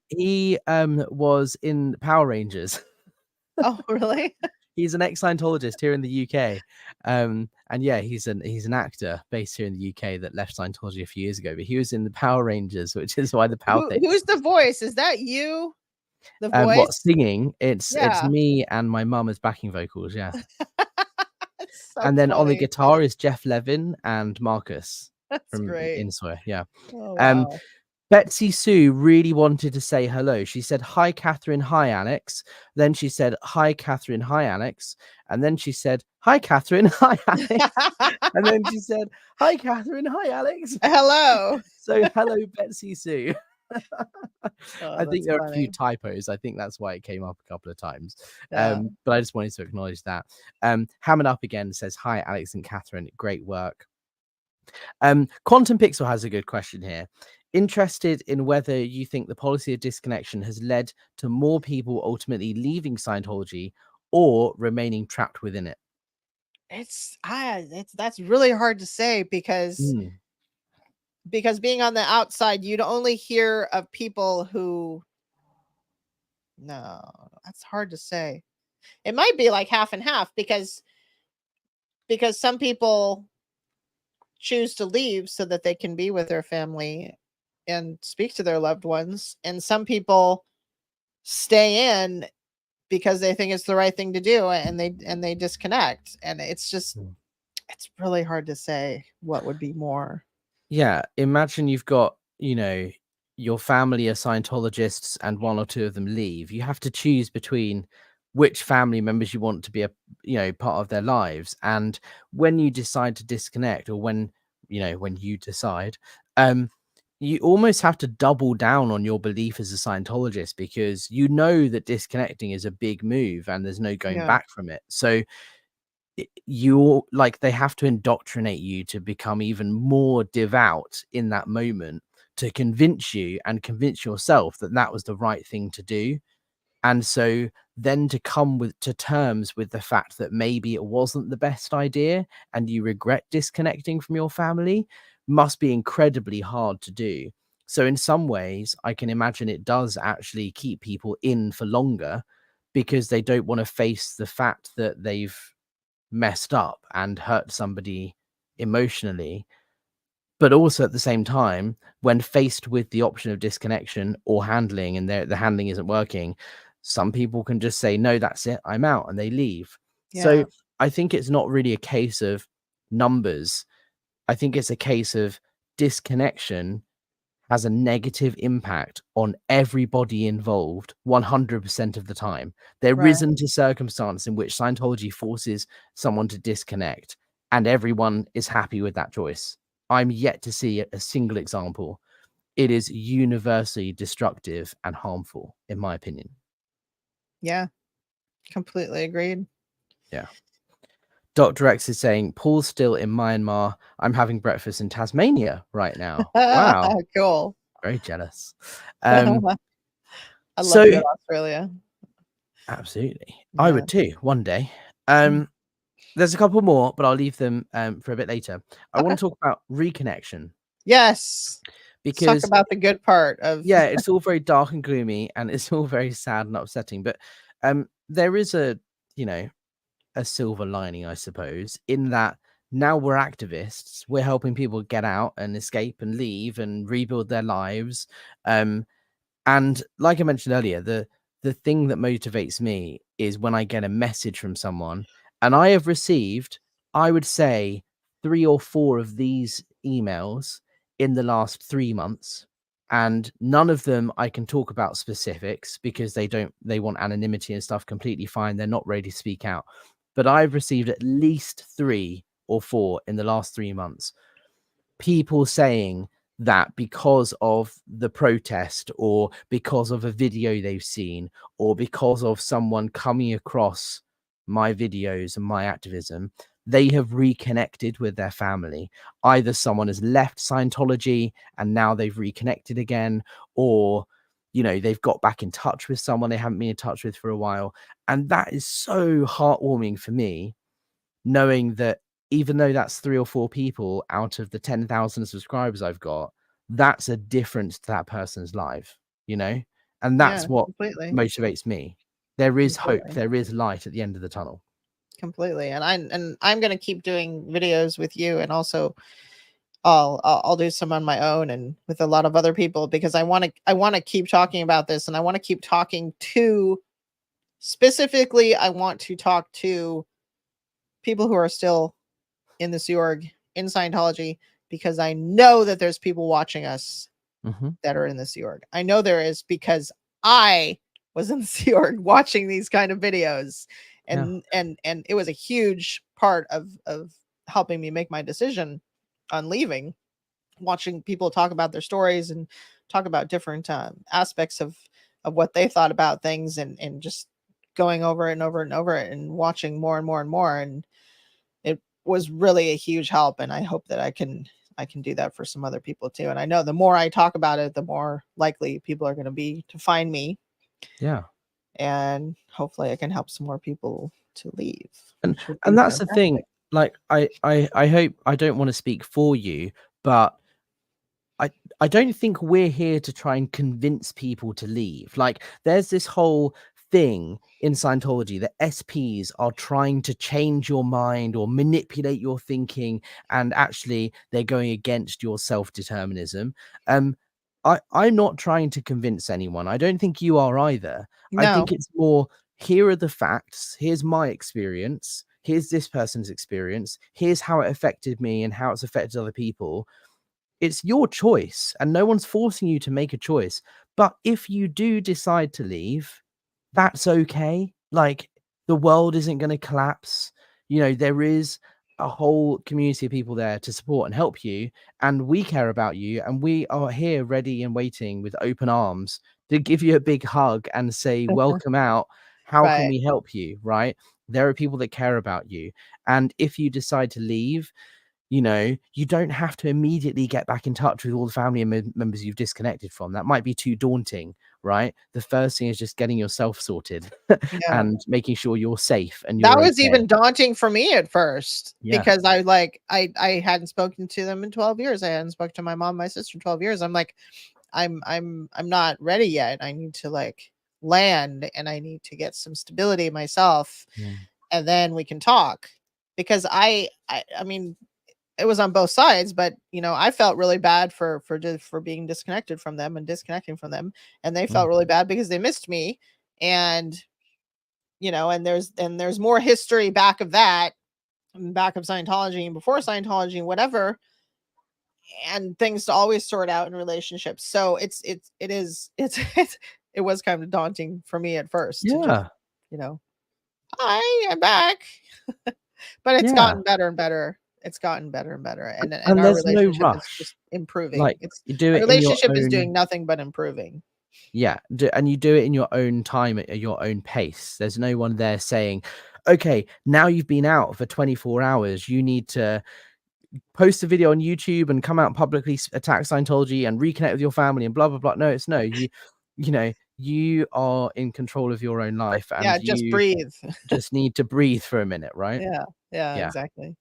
He was in Power Rangers. Oh, really? He's an ex-Scientologist here in the UK. And yeah, he's an actor based here in the UK that left Scientology a few years ago, but he was in the Power Rangers, which is why the Power thing. Who's the voice? Is that you? The voice? What, singing? It's Yeah. me and my mum as backing vocals, yeah. So And then on the funny. guitar is Jeff Levin and Marcus That's from great. Insoy, yeah. Oh, wow. Betsy Sue really wanted to say hello. She said, hi, Catherine. Hi, Alex. Then she said, hi, Catherine. Hi, Alex. And then she said, hi, Catherine. Hi, Alex. And then she said, hi, Catherine. Hi, Alex. Hello. So hello, Betsy Sue. Oh, I think there are a few funny. typos. I think that's why it came up a couple of times. Yeah. But I just wanted to acknowledge that. Hammond Up again says, hi, Alex and Catherine. Great work. Quantum Pixel has a good question here. Interested in whether you think the policy of disconnection has led to more people ultimately leaving Scientology or remaining trapped within it. That's really hard to say because being on the outside, you'd only hear of people who, no, that's hard to say. It might be like half and half because some people choose to leave so that they can be with their family and speak to their loved ones, and some people stay in because they think it's the right thing to do, and they disconnect, and it's just, it's really hard to say what would be more. Yeah, imagine you've got, your family are Scientologists and one or two of them leave. You have to choose between which family members you want to be part of their lives. And when you decide to disconnect, or when you decide, you almost have to double down on your belief as a Scientologist, because you know that disconnecting is a big move and there's no going back from it. So they have to indoctrinate you to become even more devout in that moment, to convince you and convince yourself that that was the right thing to do. And so then to come to terms with the fact that maybe it wasn't the best idea and you regret disconnecting from your family must be incredibly hard to do. So in some ways, I can imagine it does actually keep people in for longer, because they don't want to face the fact that they've messed up and hurt somebody emotionally. But also at the same time, when faced with the option of disconnection or handling, and the handling isn't working, some people can just say, no, that's it, I'm out, and they leave. So I think it's not really a case of numbers. I think it's a case of disconnection has a negative impact on everybody involved 100% of the time. There isn't a circumstance in which Scientology forces someone to disconnect and everyone is happy with that choice. I'm yet to see a single example. It is universally destructive and harmful, in my opinion. Yeah, completely agreed. Yeah. Dr. X is saying, Paul's still in Myanmar. I'm having breakfast in Tasmania right now. Wow. Cool. Very jealous. I love you in Australia. Absolutely. Yeah. I would too, one day. There's a couple more, but I'll leave them for a bit later. I want to talk about reconnection. Yes. Because let's talk about the good part of it's all very dark and gloomy and it's all very sad and upsetting. But there is a silver lining, I suppose, in that now we're activists. We're helping people get out and escape and leave and rebuild their lives. And like I mentioned earlier, the thing that motivates me is when I get a message from someone, and I have received, I would say, 3 or 4 of these emails in the last 3 months, and none of them I can talk about specifics because they want anonymity and stuff. Completely fine. They're not ready to speak out. But I've received at least 3 or 4 in the last 3 months people saying that because of the protest or because of a video they've seen or because of someone coming across my videos and my activism, they have reconnected with their family. Either someone has left Scientology and now they've reconnected again, or they've got back in touch with someone they haven't been in touch with for a while. And that is so heartwarming for me, knowing that even though that's 3 or 4 people out of the 10,000 subscribers I've got, that's a difference to that person's life, and Yeah, that's what completely. motivates me. There is hope. Completely. There is light at the end of the tunnel. Completely. And I'm going to keep doing videos with you, and also I'll do some on my own and with a lot of other people, because I want to keep talking about this, and I want to keep talking to, specifically I want to talk to people who are still in the Sea Org, in Scientology, because I know that there's people watching us that are in the Sea Org. I know there is, because I was in the Sea Org watching these kind of videos, and it was a huge part of helping me make my decision on leaving, watching people talk about their stories and talk about different aspects of what they thought about things, and just going over it and over and over it and watching more and more and more. And it was really a huge help, and I hope that I can do that for some other people too. And I know the more I talk about it, the more likely people are going to be to find me. Yeah. And hopefully I can help some more people to leave. And that's the thing. Like, I hope, I don't want to speak for you, but I don't think we're here to try and convince people to leave. Like, there's this whole thing in Scientology that SPs are trying to change your mind or manipulate your thinking, and actually they're going against your self-determinism. I'm not trying to convince anyone. I don't think you are either. I No. think it's more, here are the facts. Here's my experience. Here's this person's experience. Here's how it affected me and how it's affected other people. It's your choice, and no one's forcing you to make a choice. But if you do decide to leave, that's okay. Like, the world isn't going to collapse. There is a whole community of people there to support and help you, and we care about you, and we are here ready and waiting with open arms to give you a big hug and say, welcome out. How can Right. we help you? Right? There are people that care about you. And if you decide to leave, you don't have to immediately get back in touch with all the family members you've disconnected from. That might be too daunting, right? The first thing is just getting yourself sorted Yeah. and making sure you're safe and That you're was okay. even daunting for me at first, Yeah. because I hadn't spoken to them in 12 years. I hadn't spoken to my mom, my sister in 12 years. I'm like, I'm not ready yet. I need to land, and I need to get some stability myself, and then we can talk. Because I mean, it was on both sides, but I felt really bad for being disconnected from them and disconnecting from them, and they felt really bad because they missed me. And and there's more history back of that, back of Scientology and before Scientology and whatever, and things to always sort out in relationships. So it was kind of daunting for me at first to just, I am back. But it's gotten better and better. It's gotten better and better, and our there's no relationship is rush. just improving. Like, you do Our it in your relationship is own. doing nothing but improving. Yeah, and you do it in your own time, at your own pace. There's no one there saying, okay, now you've been out for 24 hours, you need to post a video on YouTube and come out and publicly attack Scientology and reconnect with your family and blah blah blah. No, it's no, you are in control of your own life, and Just you breathe. just need to breathe for a minute, right? Yeah, exactly.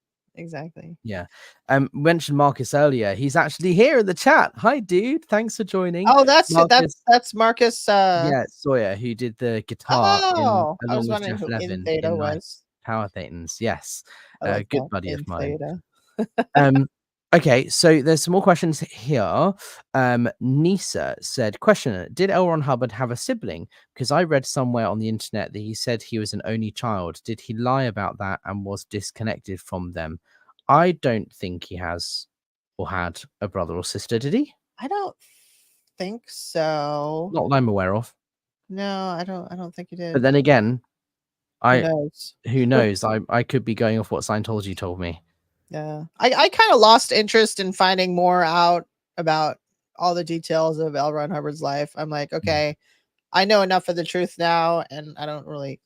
Yeah. Mentioned Marcus earlier. He's actually here in the chat. Hi, dude. Thanks for joining. Oh, that's Marcus. Marcus. Yeah, Sawyer, who did the guitar I along was with wondering Jeff who In Levin Theta in was. Power Thetans. Yes, I like good that. buddy of In mine. Theta. Okay, so there's some more questions here. Nisa said, question, did L. Ron Hubbard have a sibling? Because I read somewhere on the internet that he said he was an only child. Did he lie about that and was disconnected from them? I don't think he has or had a brother or sister, did he? I don't think so. Not that I'm aware of. No, I don't think he did. But then again, Who knows? who knows? I could be going off what Scientology told me. Yeah. I kind of lost interest in finding more out about all the details of L. Ron Hubbard's life. I'm like, okay, I know enough of the truth now, and I don't really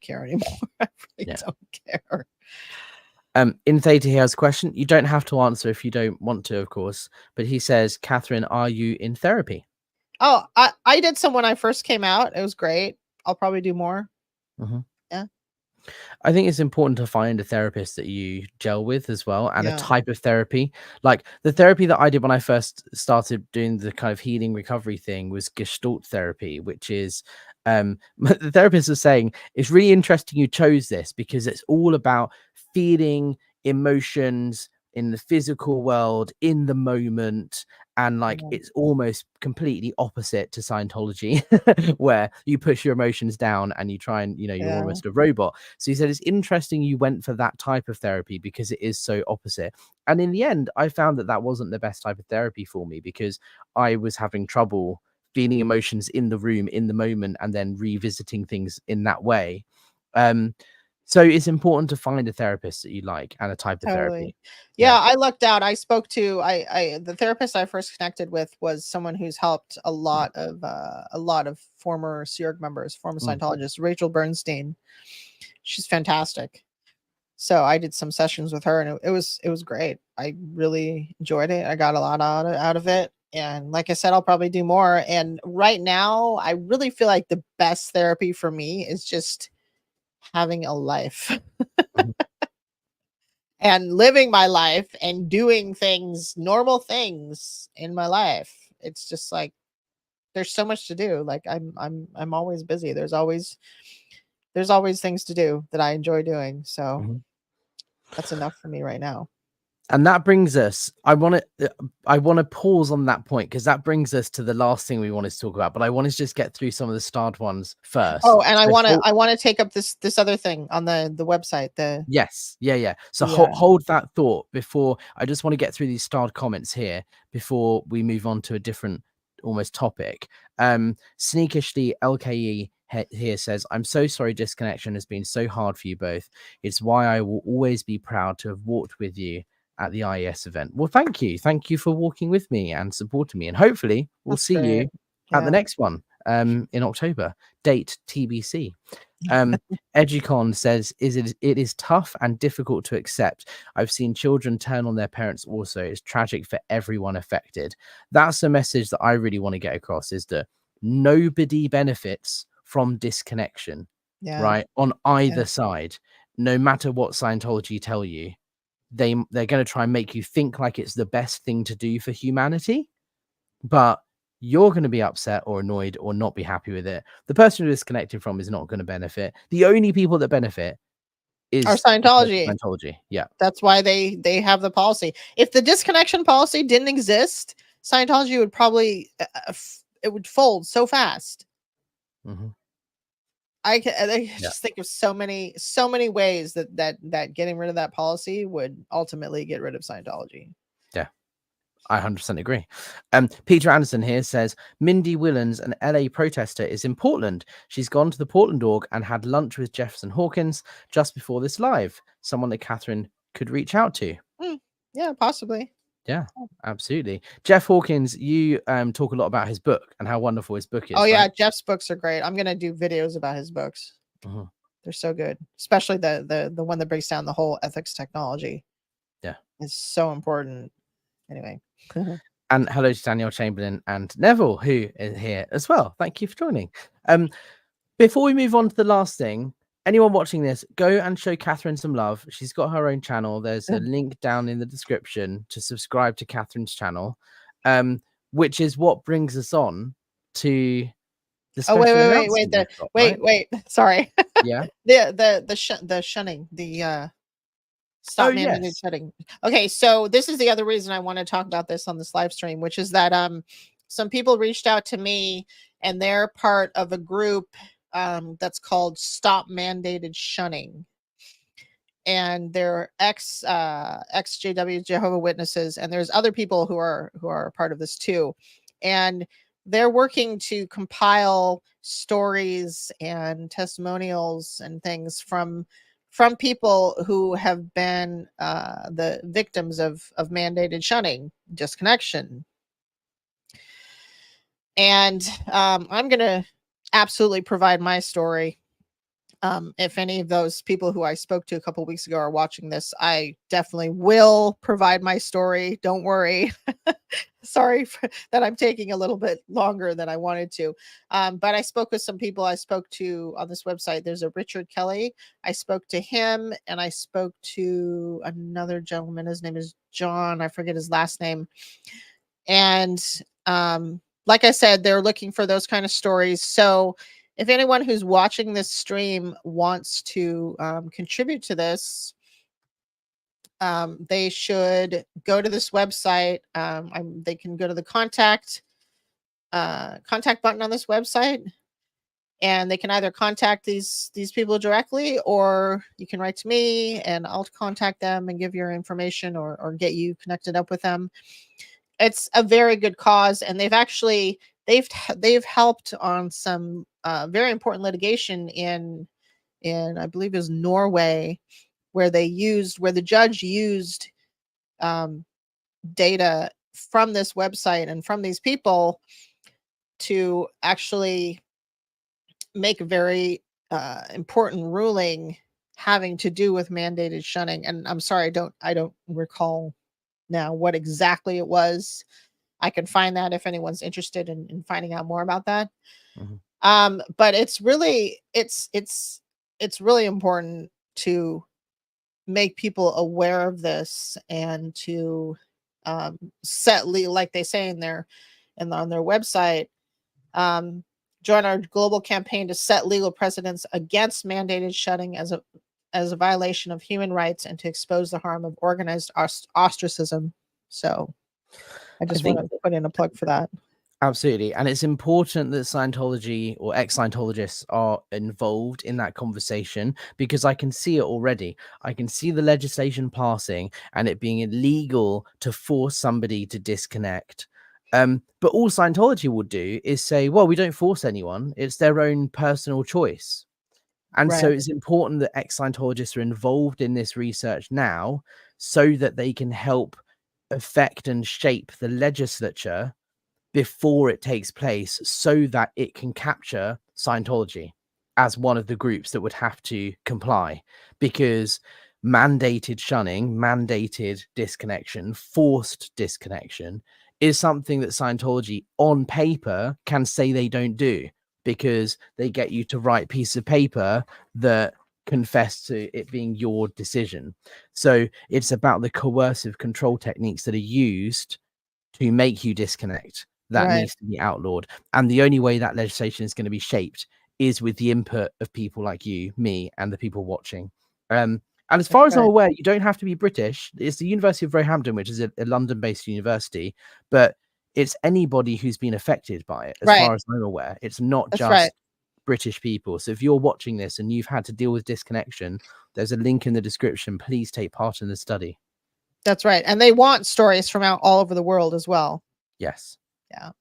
care anymore. I really Yeah. don't care. In Theta, he has a question. You don't have to answer if you don't want to, of course. But he says, Catherine, are you in therapy? Oh, I did some when I first came out. It was great. I'll probably do more. Mhm. Yeah. I think it's important to find a therapist that you gel with as well, and a Yeah. type of therapy. Like the therapy that I did when I first started doing the kind of healing recovery thing was Gestalt therapy, which is the therapist was saying it's really interesting you chose this because it's all about feeling emotions in the physical world in the moment, and like Yeah. it's almost completely opposite to Scientology where you push your emotions down and you try and you're Yeah. almost a robot. So he said it's interesting you went for that type of therapy because it is so opposite. And in the end, I found that that wasn't the best type of therapy for me because I was having trouble feeling emotions in the room, in the moment, and then revisiting things in that way. Um, so it's important to find a therapist that you like and a type of Totally. therapy. Yeah, Yeah. I lucked out. I spoke to I the therapist I first connected with was someone who's helped a lot of former Sea Org members, former Mm, Scientologists, Rachel Bernstein. She's fantastic. So I did some sessions with her, and it was great. I really enjoyed it. I got a lot out of it. And like I said, I'll probably do more. And right now, I really feel like the best therapy for me is just having a life mhm, and living my life and doing things, normal things in my life. It's just like there's so much to do. Like I'm always busy. There's always things to do that I enjoy doing. So mhm. that's enough for me right now. And that brings us, I want to pause on that point because that brings us to the last thing we wanted to talk about, but I want to just get through some of the starred ones first. Oh, and I So want to I want to take up this other thing on the website. yes, yeah. So The hold that thought before I just want to get through these starred comments here before we move on to a different almost topic. Sneakishly LKE here says, I'm so sorry disconnection has been so hard for you both. It's why I will always be proud to have walked with you at the IES event. Well, thank you. Thank you for walking with me and supporting me. And hopefully we'll That's see great. you at the Yeah. next one in October. Date TBC. Educon says, it is tough and difficult to accept. I've seen children turn on their parents also. It's tragic for everyone affected. That's a message that I really want to get across, is that nobody benefits from disconnection, Yeah. right? On Yeah. either side, no matter what Scientology tell you, they're going to try and make you think like it's the best thing to do for humanity, but you're going to be upset or annoyed or not be happy with it. The person you're disconnected from is not going to benefit. The only people that benefit Our is the Church of Scientology. Scientology. Yeah. That's why they have the policy. If the disconnection policy didn't exist, Scientology would probably it would fold so fast. Hmm. I Yeah. just think of so many ways that getting rid of that policy would ultimately get rid of Scientology. Yeah. I 100% agree. Peter Anderson here says, Mindy Willens, an LA protester, is in Portland. She's gone to the Portland org and had lunch with Jefferson Hawkins just before this live. Someone that Catherine could reach out to. Yeah, possibly. Yeah, absolutely. Jeff Hawkins, you talk a lot about his book and how wonderful his book Oh is, yeah, right? Jeff's books are great. I'm gonna do videos about his books. Mhm. They're so good, especially the one that breaks down the whole ethics technology. Yeah. It's so important. Anyway. And hello to Daniel Chamberlain and Neville, who is here as well. Thank you for joining. Before we move on to the last thing, anyone watching this, go and show Catherine some love. She's got her own channel. There's a link down in the description to subscribe to Catherine's channel, which is what brings us on to the Oh wait, special wait, wait, wait. announcement we've got, right? Wait. Sorry. Yeah. The shunning. Oh, Stop mandated yes. shutting. Okay, so this is the other reason I want to talk about this on this live stream, which is that some people reached out to me and they're part of a group that's called Stop Mandated Shunning. And they're ex JW Jehovah Witnesses, and there's other people who are a part of this too. And they're working to compile stories and testimonials and things from from people who have been the victims of mandated shunning, disconnection. And I'm going to absolutely provide my story. If any of those people who I spoke to a couple weeks ago are watching this, I definitely will provide my story. Don't worry. Sorry that I'm taking a little bit longer than I wanted to. But I spoke with some people I spoke to on this website. There's a Richard Kelly. I spoke to him, and I spoke to another gentleman. His name is John. I forget his last name. And like I said, they're looking for those kind of stories. So if anyone who's watching this stream wants to contribute to this, they should go to this website. They can go to the contact button on this website, and they can either contact these people directly, or you can write to me and I'll contact them and give your information or get you connected up with them. It's a very good cause, and they've helped on some very important litigation in I believe it was Norway, where the judge used data from this website and from these people to actually make a very important ruling having to do with mandated shunning. And I'm sorry, I don't recall now what exactly it was. I can find that if anyone's interested in finding out more about that. Mm-hmm. But it's really really important to make people aware of this, and to set like they say on their website, join our global campaign to set legal precedents against mandated shunning as a violation of human rights, and to expose the harm of organized ostracism. So I just want to put in a plug for that. Absolutely. And it's important that Scientology or ex-Scientologists are involved in that conversation, because I can see it already. I can see the legislation passing and it being illegal to force somebody to disconnect. But all Scientology will do is say, well, we don't force anyone. It's their own personal choice. And so it's important that ex-Scientologists are involved in this research now, so that they can help affect and shape the legislature before it takes place, so that it can capture Scientology as one of the groups that would have to comply. Because mandated shunning, mandated disconnection, forced disconnection is something that Scientology on paper can say they don't do, because they get you to write pieces of paper that confess to it being your decision. So it's about the coercive control techniques that are used to make you disconnect that needs to be outlawed. And the only way that legislation is going to be shaped is with the input of people like you, me, and the people watching. And as far as I'm aware, you don't have to be British. It's the University of Roehampton, which is a London-based university, but it's anybody who's been affected by it, as far as I'm aware. It's not just British people. So if you're watching this and you've had to deal with disconnection, there's a link in the description. Please take part in the study. That's right. And they want stories from all over the world as well. Yes. Yeah.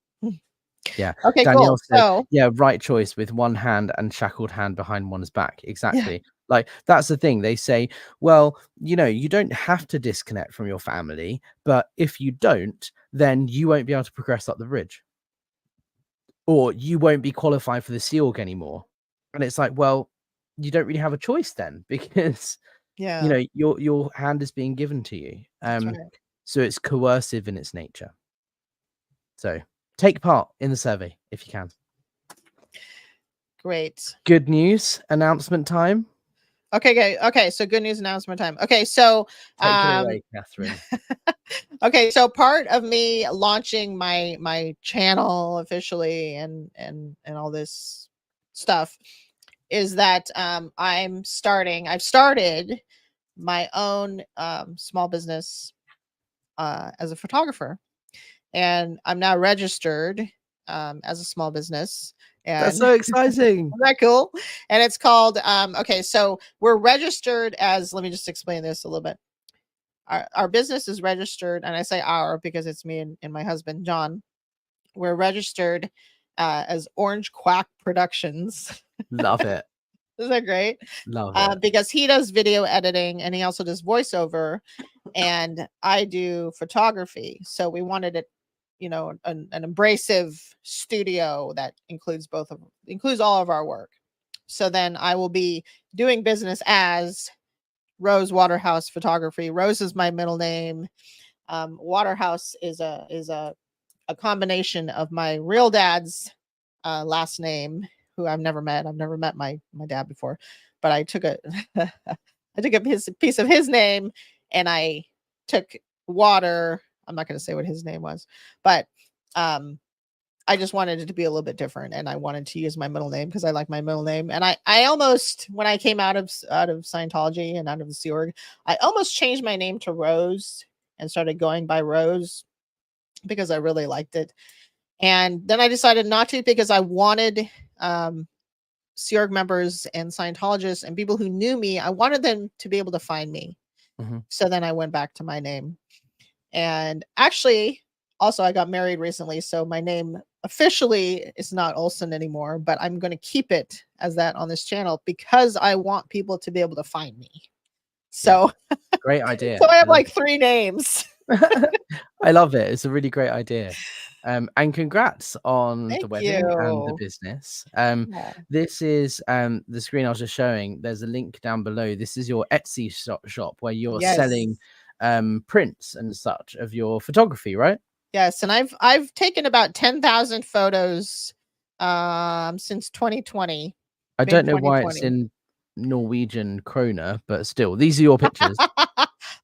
Yeah. Okay, Danielle cool. said, yeah, right choice, with one hand and shackled hand behind one's back. Exactly. Yeah. Like, that's the thing. They say, well, you know, you don't have to disconnect from your family, but if you don't, then you won't be able to progress up the ridge, or you won't be qualified for the Sea Org anymore. And it's like, well, you don't really have a choice then, because you know, your hand is being given to you. So it's coercive in its nature. So take part in the survey if you can. Great. Good news announcement time. Okay. So good news announcement time. Okay. So take it away, Catherine. Okay. So part of me launching my channel officially and all this stuff is that I've started my own small business as a photographer, and I'm now registered as a small business. And that's so exciting. Isn't that cool? And it's called okay, so we're registered as, let me just explain this a little bit. Our business is registered, and I say our because it's me and my husband John. We're registered as Orange Quack Productions. Love it. Isn't that great? Love it. Because he does video editing and he also does voiceover, and I do photography. So we wanted it, an abrasive studio that includes all of our work. So then I will be doing business as Rose Waterhouse Photography. Rose is my middle name. Waterhouse is a combination of my real dad's last name, who I've never met. I've never met my dad before, but I took a I took a piece of his name and I took water. I'm not going to say what his name was, but I just wanted it to be a little bit different, and I wanted to use my middle name because I like my middle name. And I almost, when I came out of Scientology and out of the Sea Org, I almost changed my name to Rose and started going by Rose because I really liked it. And then I decided not to because I wanted Sea Org members and Scientologists and people who knew me, I wanted them to be able to find me. Mhm. So then I went back to my name. And actually, also, I got married recently. So my name officially is not Olson anymore, but I'm going to keep it as that on this channel because I want people to be able to find me. So, Great idea. so I have love like 3 names. I love it. It's a really great idea. And congrats on the Thank wedding and the you. business. Yeah. This is the screen I was just showing. There's a link down below. This is your Etsy shop where you're Yes. selling prints and such of your photography, right? Yes, and I've taken about 10,000 photos since 2020. I Mid don't know why it's 2020. in Norwegian kroner, but still, these are your pictures.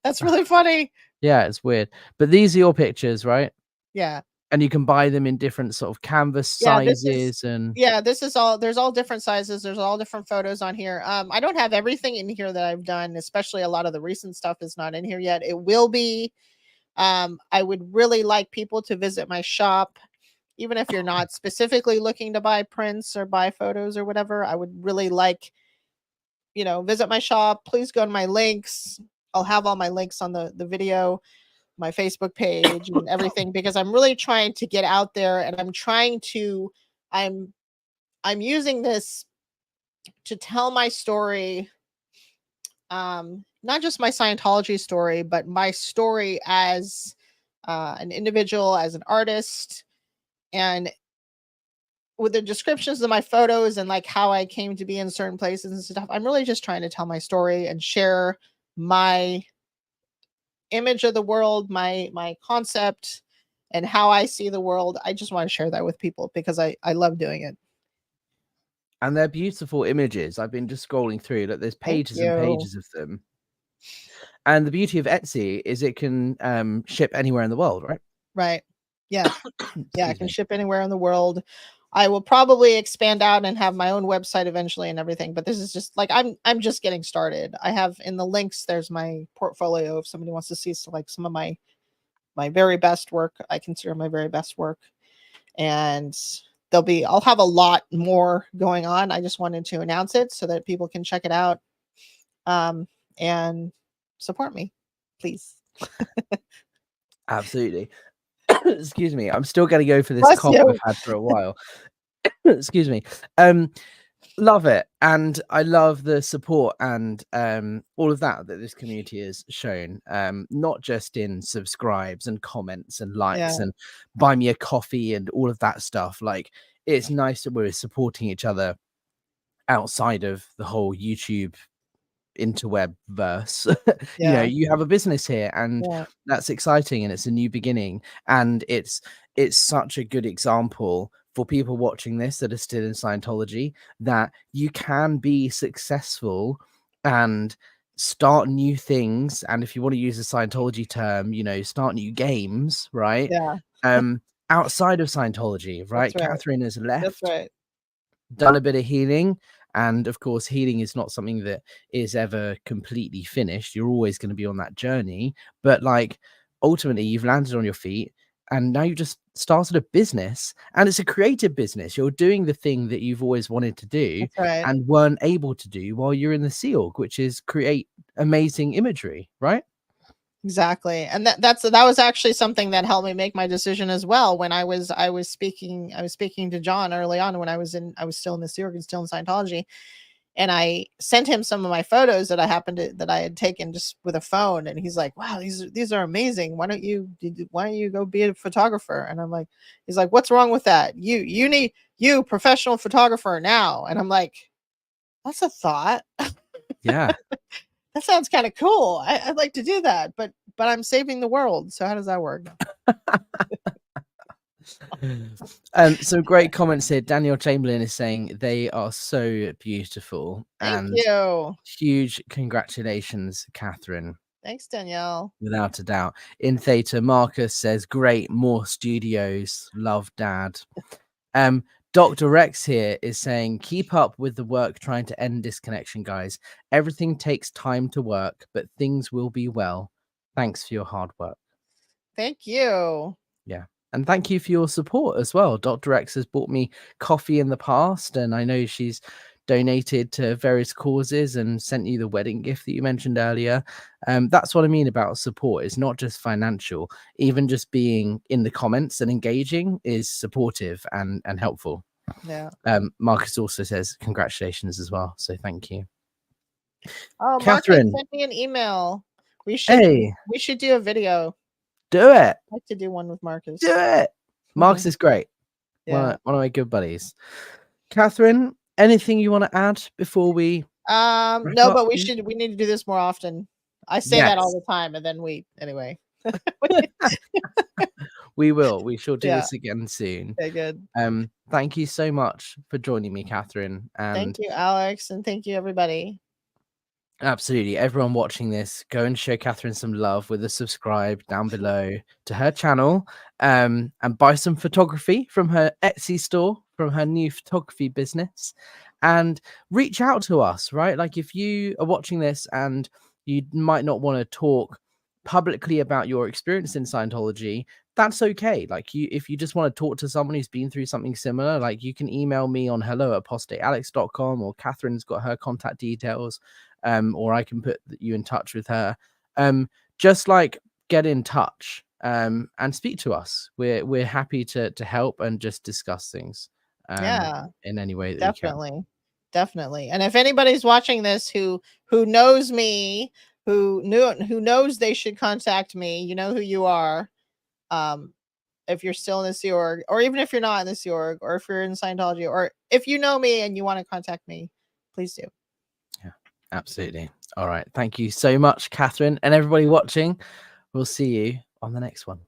That's really funny. Yeah, it's weird. But these are your pictures, right? Yeah. And you can buy them in different sort of canvas Yeah, sizes and this is all, there's all different sizes. There's all different photos on here. I don't have everything in here that I've done, especially a lot of the recent stuff is not in here yet. It will be. I would really like people to visit my shop, even if you're not specifically looking to buy prints or buy photos or whatever. I would really like, visit my shop. Please go to my links. I'll have all my links on the video, my Facebook page and everything, because I'm really trying to get out there, and I'm using this to tell my story, not just my Scientology story, but my story as an individual, as an artist, and with the descriptions of my photos and like how I came to be in certain places and stuff. I'm really just trying to tell my story and share my image of the world, my concept, and how I see the world. I just want to share that with people because I love doing it. and they're beautiful images. I've been just scrolling through. Look, there's Thank pages and you. pages of them. And the beauty of Etsy is it can ship anywhere in the world, right? Right. Yeah. Yeah, I Excuse can me. ship anywhere in the world. I will probably expand out and have my own website eventually and everything, but this is just like I'm just getting started. I have in the links, there's my portfolio if somebody wants to see like some of my very best work. I consider my very best work. And I'll have a lot more going on. I just wanted to announce it so that people can check it out and support me, please. Absolutely. Excuse me. I'm still going to go for this Bless cough you. I've had for a while. Excuse me. Love it. And I love the support and all of that this community has shown, not just in subscribes and comments and likes and buy me a coffee and all of that stuff. Like, it's nice that we're supporting each other outside of the whole YouTube interweb verse. You have a business here, and that's exciting, and it's a new beginning, and it's such a good example for people watching this that are still in Scientology, that you can be successful and start new things. And if you want to use a Scientology term, start new games, right? Outside of Scientology, right? That's right. Katherine has left. That's right. Done a bit of healing. And of course, healing is not something that is ever completely finished. You're always going to be on that journey. But like, ultimately, you've landed on your feet, and now you've just started a business, and it's a creative business. You're doing the thing that you've always wanted to do and weren't able to do while you're in the Sea Org, which is create amazing imagery, right? Exactly. And that was actually something that helped me make my decision as well. When I was speaking to John early on when I was still in the Sea Org and still in Scientology. And I sent him some of my photos that I had taken just with a phone, and he's like, "Wow, these are amazing. Why don't you go be a photographer?" And I'm like, he's like, "What's wrong with that? You need professional photographer now." And I'm like, "That's a thought. Yeah. That sounds kind of cool. I'd like to do that, but I'm saving the world. So how does that work?" Some great comments here. Daniel Chamberlain is saying they are so beautiful. Thank And you. huge congratulations, Catherine. Thanks, Danielle. Without a doubt. In Theta, Marcus says, great, more studios. Love, Dad. Dr. Rex here is saying, keep up with the work trying to end disconnection, guys. Everything takes time to work, but things will be well. Thanks for your hard work. Thank you. Yeah. And thank you for your support as well. Dr. X has bought me coffee in the past, and I know she's donated to various causes and sent you the wedding gift that you mentioned earlier. That's what I mean about support. It's not just financial. Even just being in the comments and engaging is supportive and helpful. Yeah. Marcus also says congratulations as well. So thank you. Oh, Catherine, Marcus sent me an email. We should do a video. Do it. I'd like to do one with Marcus. Do it. Marcus is great. Yeah. One of my good buddies. Catherine, anything you want to add before we no, but we need to do this more often. I say that all the time, and then anyway. We shall do this again soon. Okay, good. Thank you so much for joining me, Catherine. And thank you, Alex, and thank you, everybody. Absolutely. Everyone watching this, go and show Catherine some love with a subscribe down below to her channel, and buy some photography from her Etsy store, from her new photography business, and reach out to us, right? Like, if you are watching this and you might not want to talk publicly about your experience in Scientology, that's okay. Like, if you just want to talk to someone who's been through something similar, like, you can email me on hello@apostatealex.com, or Catherine's got her contact details, or I can put you in touch with her. Just like, get in touch and speak to us. We're happy to help and just discuss things in any way that we can. Definitely. And if anybody's watching this who knows me, who knows they should contact me, you know who you are. If you're still in the Sea Org, or even if you're not in the Sea Org, or if you're in Scientology, or if you know me and you want to contact me, please do. Yeah, absolutely. All right. Thank you so much, Catherine, and everybody watching. We'll see you on the next one.